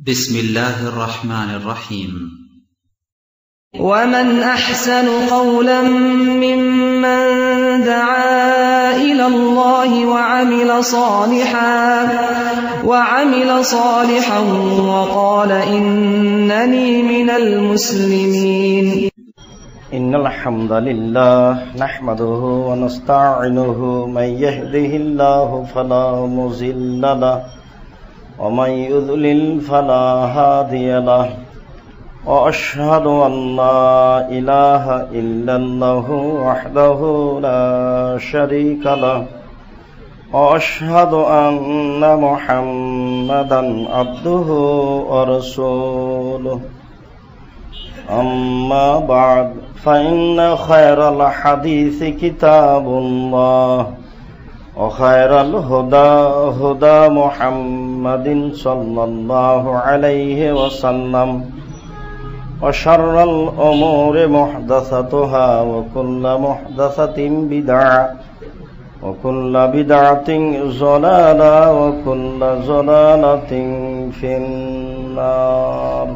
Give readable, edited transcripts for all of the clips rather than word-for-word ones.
بسم الله الرحمن الرحيم. ومن أحسن قولا ممن دعا إلى الله وعمل صالحا وقال إنني من المسلمين. إن الحمد لله نحمده ونستعينه من يهده الله فلا مضل له ومن يضلل فلا هادي له وأشهد أن لا إله إلا الله وحده لا شريك له وأشهد أن محمدا عبده ورسوله أما بعد فإن خير الحديث كتاب الله وخير الهدى هدى محمد صلى الله عليه وسلم وشر الأمور محدثاتها وكل محدثة بدعة وكل بدعة ضلالة وكل ضلالة في النار.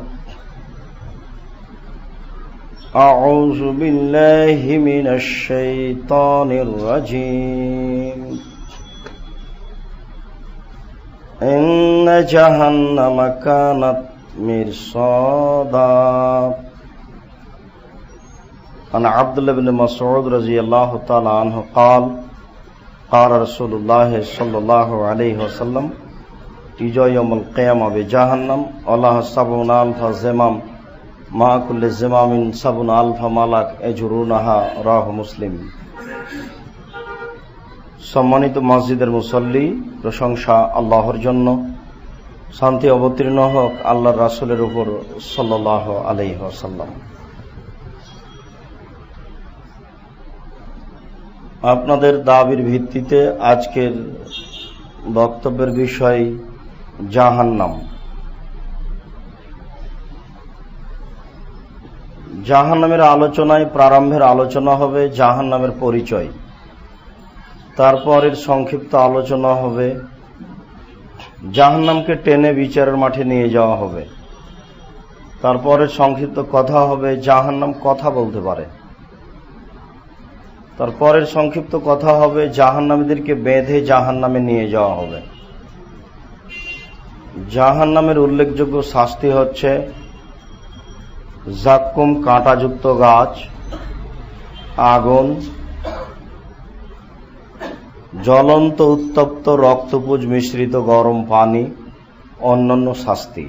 أعوذ بالله من الشيطان الرجيم. إن جهنم كانت مرصادا. عن عبد الله بن مسعود رضي الله تعالى عنه قال قال رسول الله صلى الله عليه وسلم تجا يوم القيامة بجهنم الله 70,000 زمام মা কুল্লি জিমামিন 70,000 মালাক এজরুনাহা রাহু মুসলিম। সম্মানিত মসজিদের মুসল্লি, প্রশংসা আল্লাহর জন্য, শান্তি অবতীর্ণ হোক আল্লাহর রাসূলের উপর সাল্লাল্লাহু আলাইহি ওয়াসাল্লাম। আপনাদের দাবির ভিত্তিতে আজকের বক্তব্যের বিষয় জাহান্নাম। জাহান্নামের আলোচনায় প্রারম্ভের আলোচনা হবে জাহান্নামের পরিচয়, তারপরের সংক্ষিপ্ত আলোচনা হবে জাহান্নামকে টেনে বিচারের মাঠে নিয়ে যাওয়া হবে, তারপরের সংক্ষিপ্ত কথা হবে জাহান্নাম কথা বলতে পারে, তারপরের সংক্ষিপ্ত কথা হবে জাহান্নামীদেরকে বেঁধে জাহান্নামে নিয়ে যাওয়া হবে। জাহান্নামের উল্লেখযোগ্য শাস্তি হচ্ছে জাক্কুম, কাঁটাযুক্ত গাছ, আগুন, জ্বলন্ত উত্তপ্ত রক্তপুঞ্জ মিশ্রিত গরম পানি, অন্যান্য শাস্তি।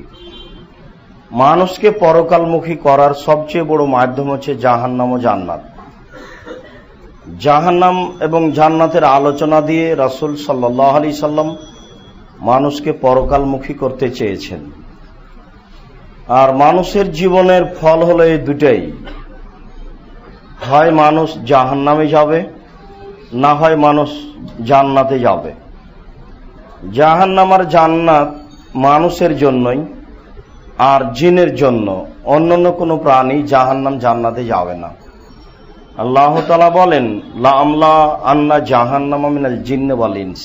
মানুষকে পরকালমুখী করার সবচেয়ে বড় মাধ্যম হচ্ছে জাহান্নাম ও জান্নাত। জাহান্নাম এবং জান্নাতের আলোচনা দিয়ে রাসূল সাল্লাল্লাহু আলাইহি সাল্লাম মানুষকে পরকালমুখী করতে চেয়েছেন। আর মানুষের জীবনের ফল হলো এই দুটাই, হয় মানুষ জাহান্নামে যাবে, না হয় মানুষ জান্নাতে যাবে। জাহান্নাম আর জান্নাত মানুষের জন্যই, আর জিনের জন্য। অন্যান্য কোনো প্রাণী জাহান্নাম জান্নাতে যাবে না। আল্লাহ তাআলা বলেন লা আমলা আন্না জাহান্নামা মিনাল জিন্নি ওয়াল ইনস,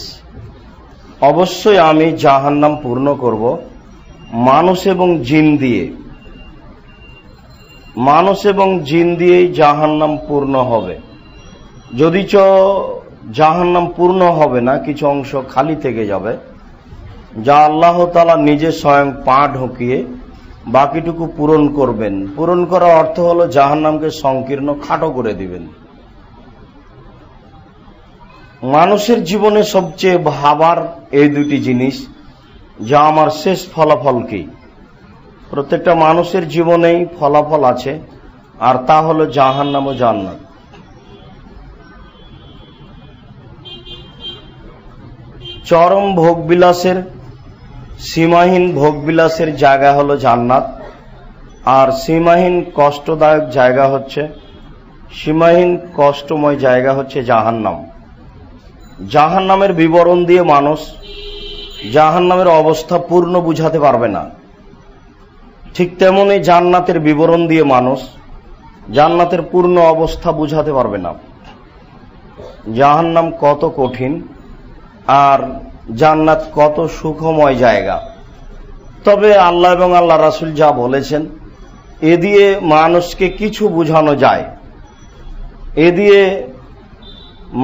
অবশ্যই আমি জাহান্নাম পূর্ণ করব মানুষ এবং জিন দিয়ে। মানুষ এবং জিন দিয়েই জাহান্নাম পূর্ণ হবে। যদিচ জাহান্নাম পূর্ণ হবে না, কিছু অংশ খালি থেকে যাবে, যা আল্লাহ তাআলা নিজে স্বয়ং পা ঢুকিয়ে বাকিটুকু পূরণ করবেন। পূরণ করার অর্থ হলো জাহান্নামকে সংকীর্ণ খাটো করে দিবেন। মানুষের জীবনে সবচেয়ে ভাবার এই দুটি জিনিস, যা আমার শেষ ফলাফল কি। প্রত্যেকটা মানুষের জীবনেই ফলাফল আছে, আর তা হলো জাহান্নাম ও জান্নাত। চরম ভোগবিলাসের, সীমাহীন ভোগবিলাসের জায়গা হলো জান্নাত, আর সীমাহীন কষ্টদায়ক জায়গা হচ্ছে, সীমাহীন কষ্টময় জায়গা হচ্ছে জাহান্নাম। জাহান্নামের বিবরণ দিয়ে মানুষ জাহান্নামের অবস্থা পূর্ণ বুঝাতে পারবে না। ঠিক তেমনি জান্নাতের বিবরণ দিয়ে মানুষ জান্নাতের পূর্ণ অবস্থা বুঝাতে পারবে না। জাহান্নাম কত কঠিন আর জান্নাত কত সুখময় জায়গা, তবে আল্লাহ এবং আল্লাহ রাসূল যা বলেছেন এ দিয়ে মানুষকে কিছু বোঝানো যায়, এ দিয়ে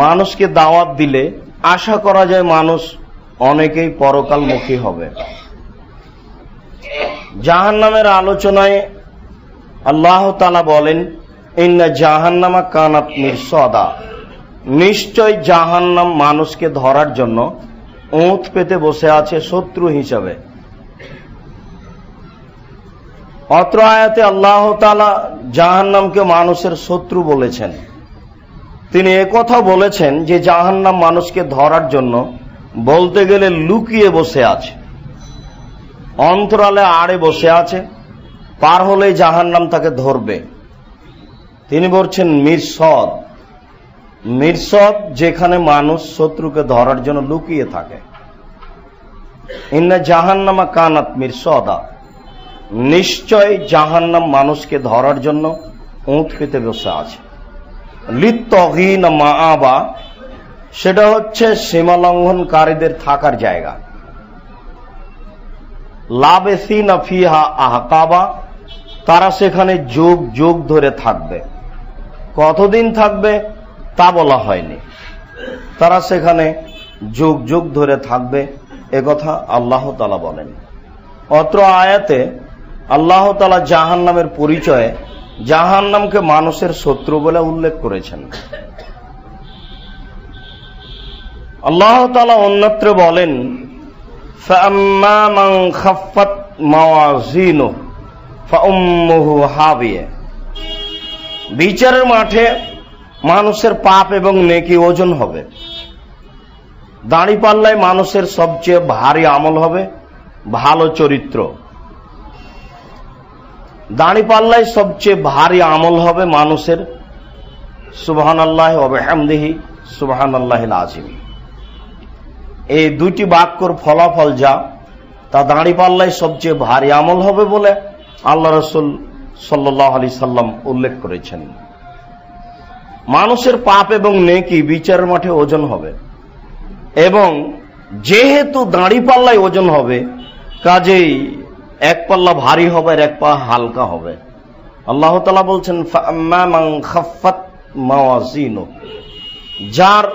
মানুষকে দাওয়াত দিলে আশা করা যায় মানুষ অনেকেই পরকালমুখী হবে। জাহান্নামের আলোচনায় আল্লাহ তাআলা বলেন, ইন্না জাহান্নামা কানাত মিরসাদা, নিশ্চয় জাহান্নাম মানুষকে ধরার জন্য ওঁত পেতে বসে আছে শত্রু হিসাবে। অত্র আয়াতে আল্লাহ তাআলা জাহান্নামকে মানুষের শত্রু বলেছেন। তিনি একথা বলেছেন যে জাহান্নাম মানুষকে ধরার জন্য বলতে গেলে লুকিয়ে বসে আছে, অন্তরালে আড়ে বসে আছে, পার হলেই জাহান্নাম তাকে ধরবে। তিনি বলছেন মিরসদ, মিরসদ যেখানে মানুষ শত্রুকে ধরার জন্য লুকিয়ে থাকে। ইন্না জাহান্নামা কানাত মিরসদা, নিশ্চয় জাহান্নাম মানুষকে ধরার জন্য ওঁত পেতে বসে আছে। লিত্তাগীনা মাআবা, সেটা হচ্ছে সীমালঙ্ঘনকারীদের থাকার জায়গা। লাবেসিনা ফিহা আহকাবা, তারা সেখানে যুগ যুগ ধরে থাকবে। কতদিন থাকবে তা বলা হয়নি, তারা সেখানে যুগ যুগ ধরে থাকবে, একথা আল্লাহ তাআলা বলেন। অত্র আয়াতে আল্লাহ তাআলা জাহান্নামের পরিচয়ে জাহান্নামকে মানুষের শত্রু বলে উল্লেখ করেছেন। আল্লাহ তাআলা অন্যত্র বলেন, ফাআম্মা মান খাফফাত মাওয়াজিনুহু ফাউম্মুহু হাবিয়া, বিচারের মাঠে মানুষের পাপ এবং নেকি ওজন হবে। দাঁড়িপাল্লায় মানুষের সবচেয়ে ভারী আমল হবে ভালো চরিত্র। দাঁড়িপাল্লায় সবচেয়ে ভারী আমল হবে মানুষের সুবহানাল্লাহি ওয়া বিহামদিহি সুবহানাল্লাহিল আযীম। এই দুইটি বাক্যর ফলাফল যা, তা দাঁড়িপাল্লায় সবচেয়ে ভারী আমল হবে বলে আল্লাহ রাসূল সাল্লাল্লাহু আলাইহি সাল্লাম উল্লেখ করেছেন। মানুষের পাপ এবং নেকি বিচারের মাঠে ওজন হবে, এবং যেহেতু দাঁড়িপাল্লায় ওজন হবে, কাজেই এক পাল্লা ভারী হবে আর এক পা হালকা হবে। আল্লাহ তাআলা বলছেন, ফাআম্মা মান খাফফাত মাওয়াজিনুহু, যার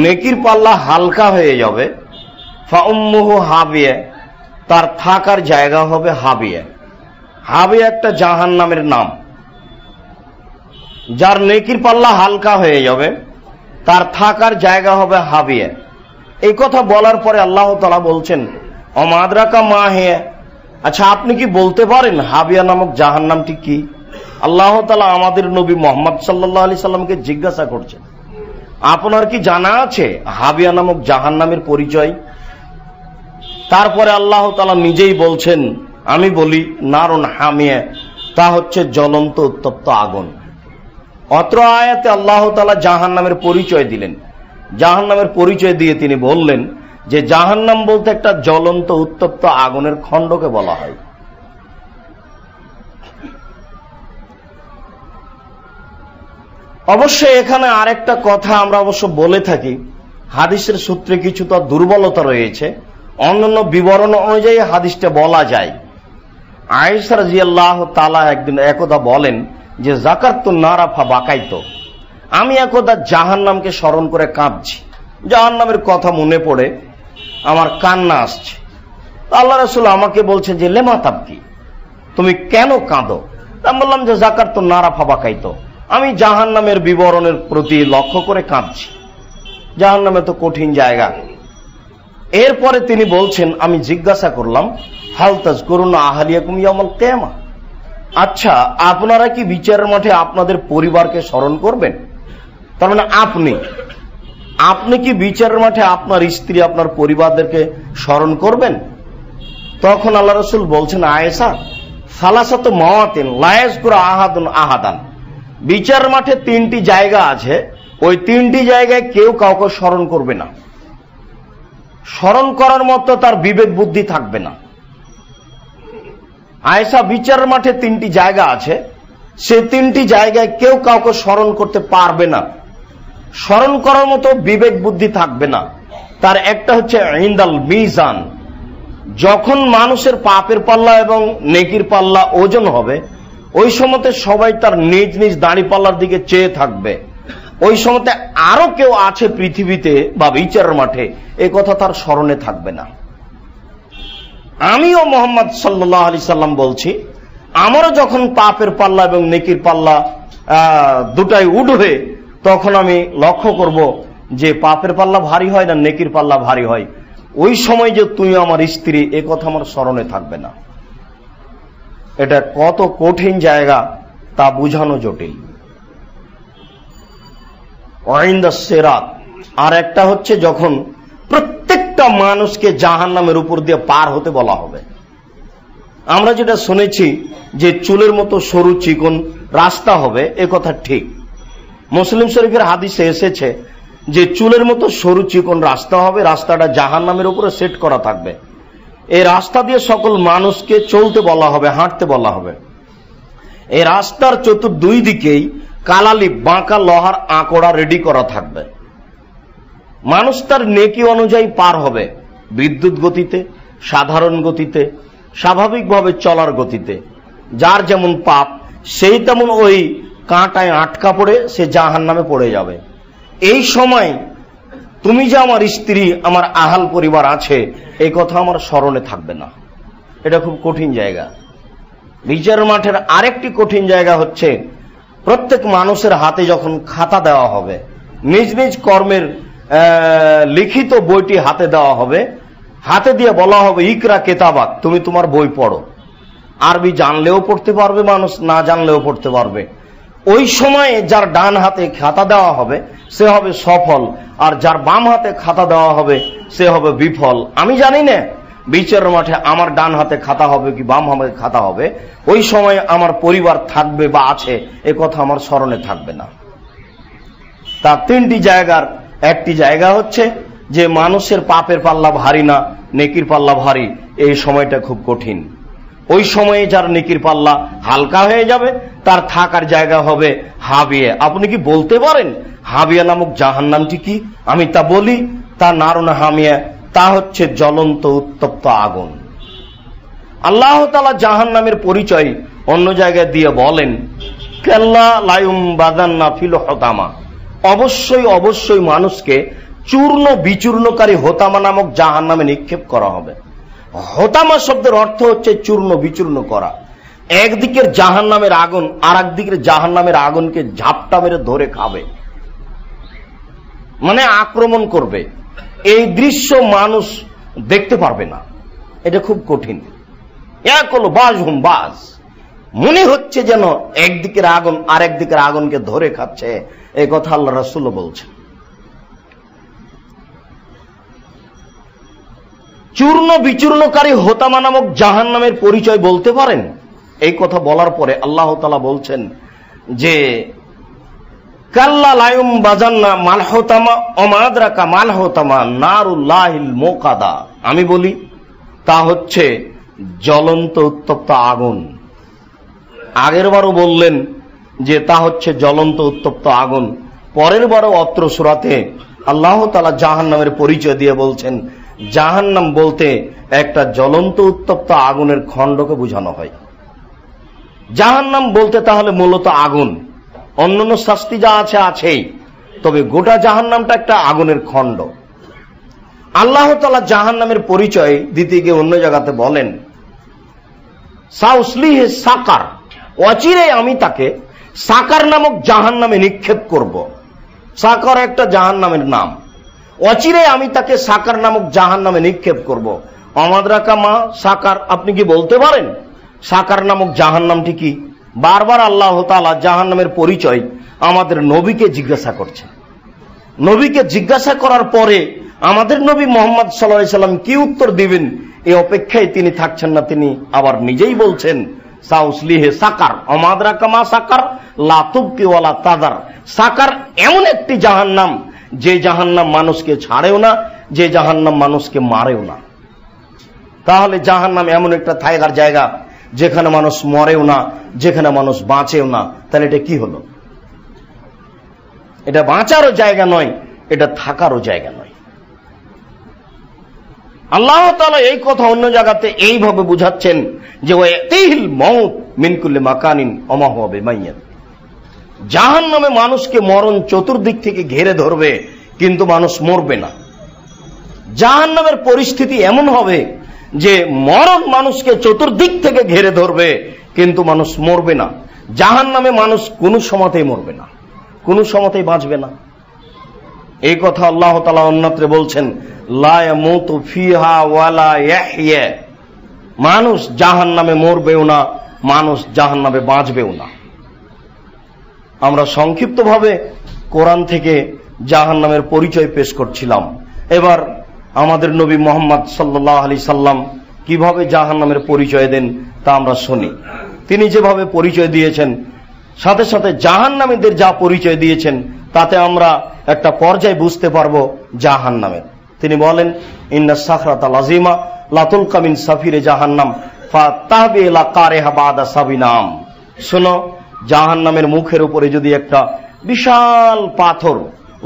নেকির পাল্লা হালকা হয়ে যাবে, ফাউম্মুহু হাবিয়া, তার থাকার জায়গা হবে হাবিয়া। হাবিয়া একটা জাহান্নামের নাম। যার নেকির পাল্লা হালকা হয়ে যাবে, তার থাকার জায়গা হবে হাবিয়া। এই কথা বলার পরে আল্লাহ তাআলা বলছেন, ওমা আদরাকা মা হিয়া, আচ্ছা আপনি কি বলতে পারেন হাবিয়া নামক জাহান্নামটি কি? আল্লাহ তাআলা আমাদের নবী মুহাম্মদ সাল্লাল্লাহু আলাইহি সাল্লামকে জিজ্ঞাসা করছেন, আপনার কি জানা আছে হাবিয়া নামক জাহান্নামের পরিচয়? তারপরে আল্লাহ তাআলা নিজেই বলছেন, আমি বলি নারুন হামিয়া, তা হচ্ছে জ্বলন্ত উত্তপ্ত আগুন। অত্র আয়াতে আল্লাহ তাআলা জাহান্নামের পরিচয় দিলেন। জাহান্নামের পরিচয় দিয়ে তিনি বললেন যে জাহান্নাম বলতে একটা জ্বলন্ত উত্তপ্ত আগুনের খণ্ডকে বলা হয়। অবশ্যই এখানে আরেকটা কথা আমরা অবশ্য বলে থাকি, হাদিসের সূত্রে কিছুটা দুর্বলতা রয়েছে, অন্যান্য বিবরণ অনুযায়ী হাদিসটা বলা যায়। আয়েশা রাদিয়াল্লাহু তাআলা একদিন একদা বলেন যে যাকারতুন নারা ফাবাকাইতু, আমি একদা জাহান্নামকে স্মরণ করে কাঁদছি, জাহান্নামের কথা মনে পড়ে আমার কান্না আসছে। আল্লাহ রাসূল আমাকে বলছেন যে লেমা তাবকি, তুমি কেন কাঁদো? আমি বললাম যে যাকারতুন নারা ফাবাকাইতু, আমি জাহান্নামের বিবরণের প্রতি লক্ষ্য করে কাঁদছি, জাহান্নামে তো কঠিন জায়গা। এরপরে তিনি বলছেন, আমি জিজ্ঞাসা করলাম হাল তাযকুরুনা আহলিয়াকুম ইয়াউমাল কিয়ামা, আচ্ছা আপনারা কি বিচারের মাঠে আপনাদের পরিবারকে স্মরণ করবেন? তার মানে আপনি কি বিচারের মাঠে আপনার স্ত্রী আপনার পরিবারদেরকে স্মরণ করবেন? তখন আল্লাহ রাসূল বলছেন, আয়েশা সালাসাতু মাওয়াতিন লা ইয়াযকুরু আহাদুন আহাদান, বিচারের মাঠে তিনটি জায়গা আছে, ওই তিনটি জায়গায় কেউ কাউকে স্মরণ করবে না, স্মরণ করার মতো তার বিবেক বুদ্ধি থাকবে না। আয়েশা, বিচারের মাঠে তিনটি জায়গা আছে, সে তিনটি জায়গায় কেউ কাউকে স্মরণ করতে পারবে না, স্মরণ করার মতো বিবেক বুদ্ধি থাকবে না। তার একটা হচ্ছে ইনদাল মিজান, যখন মানুষের পাপের পাল্লা এবং নেকির পাল্লা ওজন হবে, ওই সময়তে সবাই তার নিজ নিজ দাড়ি পাল্লার দিকে চেয়ে থাকবে। ওই সময়তে আরো কেউ আছে পৃথিবীতে বা বিচারের মাঠে, এ কথা তার স্মরণে থাকবে না। আমিও মোহাম্মদ সাল্লাল্লাহু আলাইহি সাল্লাম বলছি, আমারও যখন পাপের পাল্লা এবং নেকির পাল্লা দুটাই উঠবে, তখন আমি লক্ষ্য করব যে পাপের পাল্লা ভারী হয় না নেকির পাল্লা ভারী হয়। ওই সময় যে তুই আমার স্ত্রী, এ কথা আমার স্মরণে থাকবে না। এটা কত কঠিন জায়গা তা বুঝানো জটিল। সেরাত, আর একটা হচ্ছে যখন প্রত্যেকটা মানুষকে জাহান্নামের উপর দিয়ে পার হতে বলা হবে। আমরা যেটা শুনেছি যে চুলের মতো সরু চিকন রাস্তা হবে, এ কথা ঠিক। মুসলিম শরীফের হাদিসে এসেছে যে চুলের মতো সরু চিকন রাস্তা হবে, রাস্তাটা জাহান্নামের উপরে সেট করা থাকবে। এই রাস্তা দিয়ে সকল মানুষকে চলতে বলা হবে, হাঁটতে বলা হবে। এই রাস্তার চতুর্দুই দিকেই কালালি বাঁকা লোহার আঁকড়া রেডি করা থাকবে। মানুষ তার নেকি অনুযায়ী পার হবে, বিদ্যুৎ গতিতে, সাধারণ গতিতে, স্বাভাবিকভাবে চলার গতিতে। যার যেমন পাপ সেই তেমন ওই কাঁটায় আটকা পড়ে সে জাহান্নামে পড়ে যাবে। এই সময় তুমি যে আমার স্ত্রী, আমার আহাল পরিবার আছে, এই কথা আমার স্মরণে থাকবে না। এটা খুব কঠিন জায়গা। বিচার মাঠের আরেকটি কঠিন জায়গা হচ্ছে প্রত্যেক মানুষের হাতে যখন খাতা দেওয়া হবে, নিজ নিজ কর্মের লিখিত বইটি হাতে দেওয়া হবে, হাতে দিয়ে বলা হবে ইকরা কেতাবাক, তুমি তোমার বই পড়ো। আরবি জানলেও পড়তে পারবে মানুষ, না জানলেও পড়তে পারবে। ওই সময়ে যার ডান হাতে খাতা দেওয়া হবে সে হবে সফল, আর যার বাম হাতে খাতা দেওয়া হবে সে হবে বিফল। আমি জানি না বিচারের মাঠে আমার ডান হাতে খাতা হবে কি বাম হাতে খাতা হবে, ওই সময় আমার পরিবার থাকবে বা আছে, এ কথা আমার স্মরণে থাকবে না। তার তিনটি জায়গার একটি জায়গা হচ্ছে যে মানুষের পাপের পাল্লা ভারী না নেকির পাল্লা ভারী, এই সময়টা খুব কঠিন। ওই সময়ে যার নেকির পাল্লা হালকা হয়ে যাবে, তার থাকার জায়গা হবে হাবিয়া। আপনি কি বলতে পারেন হাবিয়া নামক জাহান্নামটি কি? আমি তা বলি, তা নারুন হামিয়া, তা হচ্ছে জ্বলন্ত উত্তপ্ত আগুন। আল্লাহ তাআলা জাহান্নামের পরিচয় অন্য জায়গায় দিয়ে বলেন, কাল্লা লায়ুম বাদান্না ফিল হতামা, অবশ্যই অবশ্যই মানুষকে চূর্ণ বিচূর্ণকারী হোতামা নামক জাহান্নামে নিক্ষেপ করা হবে। হোতামা শব্দের অর্থ হচ্ছে চূর্ণ বিচূর্ণ করা। একদিকের জাহান্নামের আগুন আর একদিকের জাহান্নামের আগুনকে ঝাপটা মেরে ধরে খাবে, মানে আক্রমণ করবে। এই দৃশ্য মানুষ দেখতে পারবে না, এটা খুব কঠিন। এক হলো বাজ হুম বাজ, মনে হচ্ছে যেন একদিকের আগুন আর একদিকের আগুনকে ধরে খাচ্ছে, এই কথা আল্লাহ রাসূল বলছেন। চূর্ণ বিচূর্ণকারী হোতামা নামক জাহান্নামের পরিচয় বলতে পারেন? এই কথা বলার পরে আল্লাহ তাআলা বলছেন যে কাল্লা লায়ুম বাজান্না মাল হোতামা অমাদ্রাকা মাল হোতামা নারুল্লাহিল মুকাদা। আমি বলি তা হচ্ছে জ্বলন্ত উত্তপ্ত আগুন। আগের বারও বললেন যে তা হচ্ছে জ্বলন্ত উত্তপ্ত আগুন। পরের বারও অত্র সূরাতে আল্লাহ তাআলা জাহান্নামের পরিচয় দিয়ে বলছেন জাহান্নাম বলতে একটা জ্বলন্ত উত্তপ্ত আগুনের খণ্ডকে বোঝানো হয়। জাহান্নাম বলতে তাহলে মূলত আগুন, অন্যান্য শাস্তি যা আছে আছেই, তবে গোটা জাহান্নামটা একটা আগুনের খণ্ড। আল্লাহ তাআলা জাহান্নামের পরিচয় দিতে গিয়ে অন্য জায়গাতে বলেন সাউসলিহে সাকার, অচিরে আমি তাকে সাকার নামক জাহান্নামে নিক্ষেপ করব। সাকার একটা জাহান্নামের নাম। অচিরে আমি তাকে সাকার নামক জাহান্নামে নিক্ষেপ করব। অমাদ্রাকা মা সাকার, আপনি কি বলতে পারেন সাকার নামক জাহান্নামটি কি? বারবার আল্লাহ তাআলা জাহান্নামের পরিচয় আমাদের নবীকে জিজ্ঞাসা করছেন। নবীকে জিজ্ঞাসা করার পরে আমাদের নবী মুহাম্মদ সাল্লাল্লাহু আলাইহি সাল্লাম কি উত্তর দিবেন এই অপেক্ষায় তিনি থাকছেন না। তিনি আবার নিজেই বলছেন সাউসলিহে সাকার, অমাদ্রাকা মা সাকার, লা তুবকি ওয়ালা তাদার। সাকার এমন একটি জাহান্নাম যে জাহান্নাম মানুষকে ছাড়েও না, যে জাহান্নাম মানুষকে মারেও না। তাহলে জাহান্নাম এমন একটা থাকার জায়গা যেখানে মানুষ মরেও না, যেখানে মানুষ বাঁচেও না। তাহলে এটা কি হলো? এটা বাঁচারও জায়গা নয়, এটা থাকারও জায়গা নয়। আল্লাহ তাআলা এই কথা অন্য জায়গাতে এইভাবে বুঝাচ্ছেন যে ওয়াতিহিল মাউত মিন কুল্লি মাকানিন ওমা হুয়া বিমাইয়্যিত। জাহান্নামে মানুষকে মরণ চতুর্দিক থেকে ঘিরে ধরবে, কিন্তু মানুষ মরবে না। জাহান্নামের পরিস্থিতি এমন হবে যে মরণ মানুষকে চতুর্দিক থেকে ঘিরে ধরবে, কিন্তু মানুষ মরবে না। জাহান্নামে মানুষ কোনো সময়তেই মরবে না, কোনো সময়তেই বাঁচবে না। এই কথা আল্লাহ তাআলা অন্যত্রে বলছেন, লা ইয়ামুতু ফিহা ওয়ালা ইয়াহইয়া। মানুষ জাহান্নামে মরবেও না, মানুষ জাহান্নামে বাঁচবেও না। আমরা সংক্ষিপ্তভাবে কোরআন থেকে জাহান্নামের পরিচয় পেশ করছিলাম। এবার আমাদের নবী মুহাম্মদ সাল্লাল্লাহু আলাইহি সাল্লাম কিভাবে জাহান্নামের পরিচয় দেন তা আমরা শুনি। তিনি যেভাবে পরিচয় দিয়েছেন, সাথে সাথে জাহান্নামীদের যা পরিচয় দিয়েছেন, তাতে আমরা একটা পর্যায়ে বুঝতে পারবো জাহান্নামের। তিনি বলেন, ইন্না সাখরাতাল আযীমা লা তুলকা মিন সাফিরে জাহান্নাম ফাতাবি ইলা কারিহা বাদা সাবিনাম। শোনো, জাহান্নামের মুখের উপরে যদি একটা বিশাল পাথর,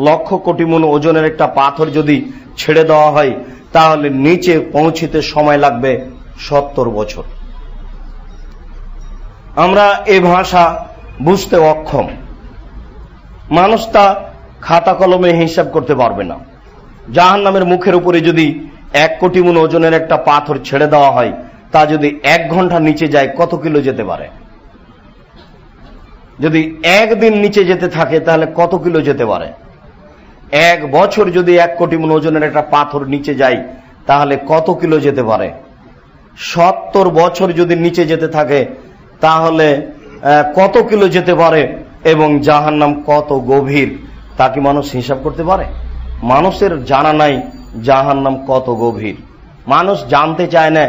1,00,000 কোটি মণ ওজনের একটা পাথর যদি ছেড়ে দেওয়া হয়, তাহলে নিচে পৌঁছিতে সময় লাগবে 70 বছর। আমরা এই ভাষা বুঝতে অক্ষম। মানুষ তা খাতা কলমে হিসাব করতে পারবে না। জাহান্নামের মুখের উপরে যদি 1 কোটি মণ ওজনের একটা পাথর ছেড়ে দেওয়া হয়, তা যদি 1 ঘন্টা নিচে যায় কত কিলো যেতে পারে? যদি 1 দিন নিচে যেতে থাকে তাহলে কত কিলো যেতে পারে? 1 বছর যদি 1 কোটি মণ ওজনের একটা পাথর নিচে যায় তাহলে কত কিলো যেতে পারে? 70 বছর যদি নিচে যেতে থাকে তাহলে কত কিলো যেতে পারে? এবং জাহান্নাম কত গভীর তা কি মানুষ হিসাব করতে পারে? মানুষের জানা নাই জাহান্নাম কত গভীর। মানুষ জানতে চায় না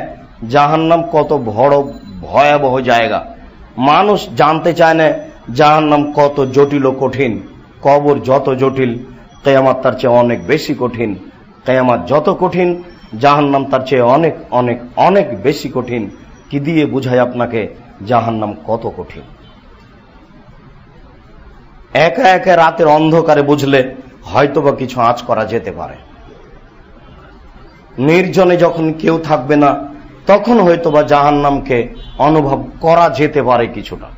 জাহান্নাম কত বড় ভয়াবহ জায়গা। মানুষ জানতে চায় না জাহান্নাম কত জটিল ও কঠিন। কবর যত জটিল, কিয়ামত তার চেয়ে অনেক বেশি কঠিন। কিয়ামত যত কঠিন, জাহান্নাম তার চেয়ে অনেক অনেক অনেক বেশি কঠিন। কি দিয়ে বুঝায় আপনাকে জাহান্নাম কত কঠিন? একা একা রাতের অন্ধকারে বুঝলে হয়তোবা কিছু আঁচ করা যেতে পারে। নির্জনে যখন কেউ থাকবে না, তখন হয়তোবা জাহান্নামকে অনুভব করা যেতে পারে কিছুটা।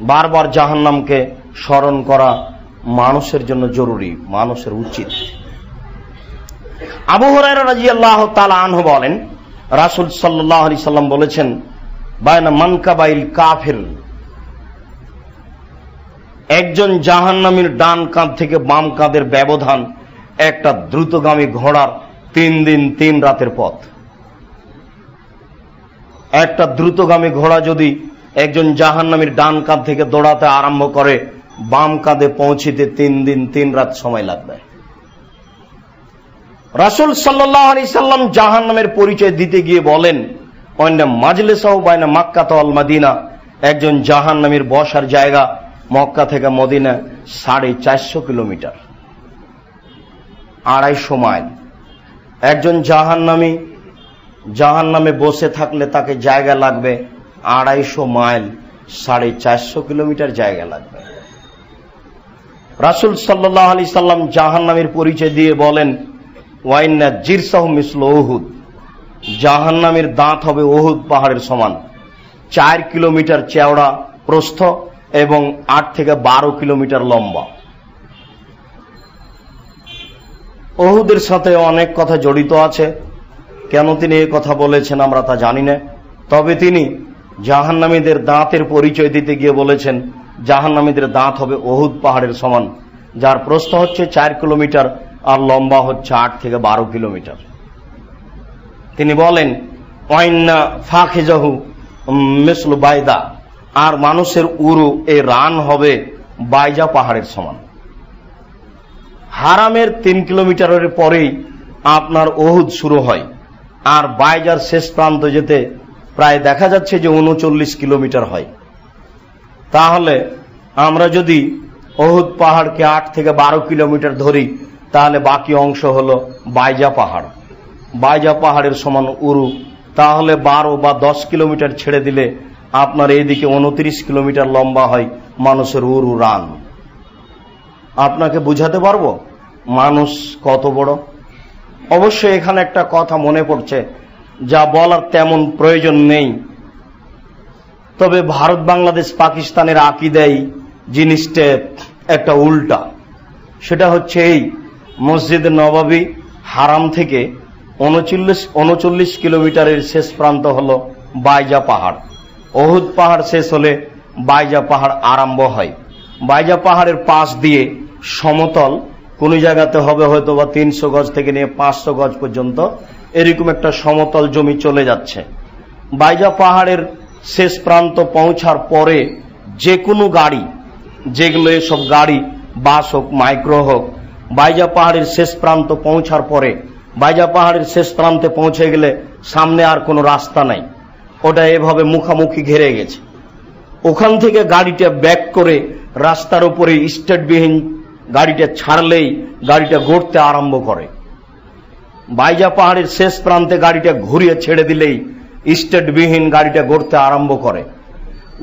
বারবার জাহান্নামকে স্মরণ করা মানুষের জন্য জরুরি, মানুষের উচিত। আবু হুরায়রা রাদিয়াল্লাহু তাআলা আনহু বলেন, রাসূল সাল্লাল্লাহু আলাইহি সাল্লাম বলেছেন, বাইনা মানকাবাইল কাফির, একজন জাহান্নামীর ডান কাঁধ থেকে বাম কাঁধের ব্যবধান একটা দ্রুতগামী ঘোড়ার 3 দিন 3 রাতের পথ। একটা দ্রুতগামী ঘোড়া যদি একজন জাহান্নামীর ডান কাঁধ থেকে দৌড়াতে আরম্ভ করে, বাম কাঁধে পৌঁছিতে 3 দিন 3 রাত সময় লাগবে। রাসূল সাল্লাল্লাহু আলাইহি সাল্লাম জাহান্নামের পরিচয় দিতে গিয়ে বলেন, ওয়ান্না মাজলিসাহু বাইনা মক্কা ওয়াল মদিনা, একজন জাহান্নামীর বসার জায়গা মক্কা থেকে মদিনা 450 কিলোমিটার, 250 মাইল। একজন জাহান্নামী জাহান্নামে বসে থাকলে তাকে জায়গা লাগবে 250 মাইল, 450 কিলোমিটার জায়গা লাগবে। রাসূল সাল্লাল্লাহু আলাইহি সাল্লাম জাহান্নামের পরিচয় দিয়ে বলেন, ওয়াইন্না জিরসাহু মিসলু উহুদ, জাহান্নামের দাঁত হবে উহুদ পাহাড়ের সমান, 4 কিলোমিটার চওড়া প্রস্থ এবং 8 থেকে 12 কিলোমিটার লম্বা। উহুদের সাথে অনেক কথা জড়িত আছে। কেন তিনি এই কথা বলেছেন আমরা তা জানি না। তবে তিনি জাহান্নামীদের দাঁতের পরিচয় দিতে গিয়ে বলেছেন, জাহান্নামীদের দাঁত হবে উহুদ পাহাড়ের সমান, যার প্রস্থ হচ্ছে 4 কিলোমিটার আর লম্বা হচ্ছে 8 থেকে 12 কিলোমিটার। তিনি বলেন, ওয়াইন্না ফাখিজাহু মিসলু বাইদা, আর মানুষের উরু এই রান হবে বাইজা পাহাড়ের সমান। হারামের 3 কিলোমিটারের পরেই আপনার উহুদ শুরু হয়, আর বাইজার শেষ প্রান্ত যেতে প্রায় দেখা যাচ্ছে যে 39 কিলোমিটার হয়। তাহলে আমরা যদি উহুদ পাহাড়কে 8 থেকে 12 কিলোমিটার ধরি, তাহলে বাকি অংশ হলো বাইজা পাহাড়। বাইজা পাহাড়ের সমান উরু, তাহলে 12 বা 10 কিলোমিটার ছেড়ে দিলে আপনার এইদিকে 29 কিলোমিটার লম্বা হয় মানুষের উরু রান। আপনাকে বুঝাতে পারবো মানুষ কত বড়। অবশ্যই এখানে একটা কথা মনে পড়ছে, যা বলার তেমন প্রয়োজন নেই, তবে ভারত বাংলাদেশ পাকিস্তানের আকীদাই জিনিসটা একটা উল্টা। সেটা হচ্ছে এই, মসজিদ নববী হারাম থেকে 39 কিলোমিটারের শেষ প্রান্ত হলো বাইজা পাহাড়। ওহুদ পাহাড় শেষ হলে বাইজা পাহাড় আরম্ভ হয়। বাইজা পাহাড়ের পাশ দিয়ে সমতল, কোন জায়গাতে হবে হয়তো বা 300 গজ থেকে নিয়ে 500 গজ পর্যন্ত এরকম একটা সমতল জমি চলে যাচ্ছে। বাইজা পাহাড়ের শেষ প্রান্ত পৌঁছার পরে যে কোনো গাড়ি, যেগুলো এসব গাড়ি বাস হোক মাইক্রো হোক, বাইজা পাহাড়ের শেষ প্রান্ত পৌঁছার পরে, বাইজা পাহাড়ের শেষ প্রান্তে পৌঁছে গেলে সামনে আর কোনো রাস্তা নাই, ওটা এভাবে মুখামুখি ঘেরে গেছে। ওখান থেকে গাড়িটা ব্যাক করে রাস্তার উপরে স্টার্টবিহীন গাড়িটা ছাড়লেই গাড়িটা গড়তে আরম্ভ করে। বাইজা পাহাড়ের শেষ প্রান্তে গাড়িটা ঘুরিয়ে ছেড়ে দিলেই স্টার্টবিহীন গাড়িটা গড়তে আরম্ভ করে।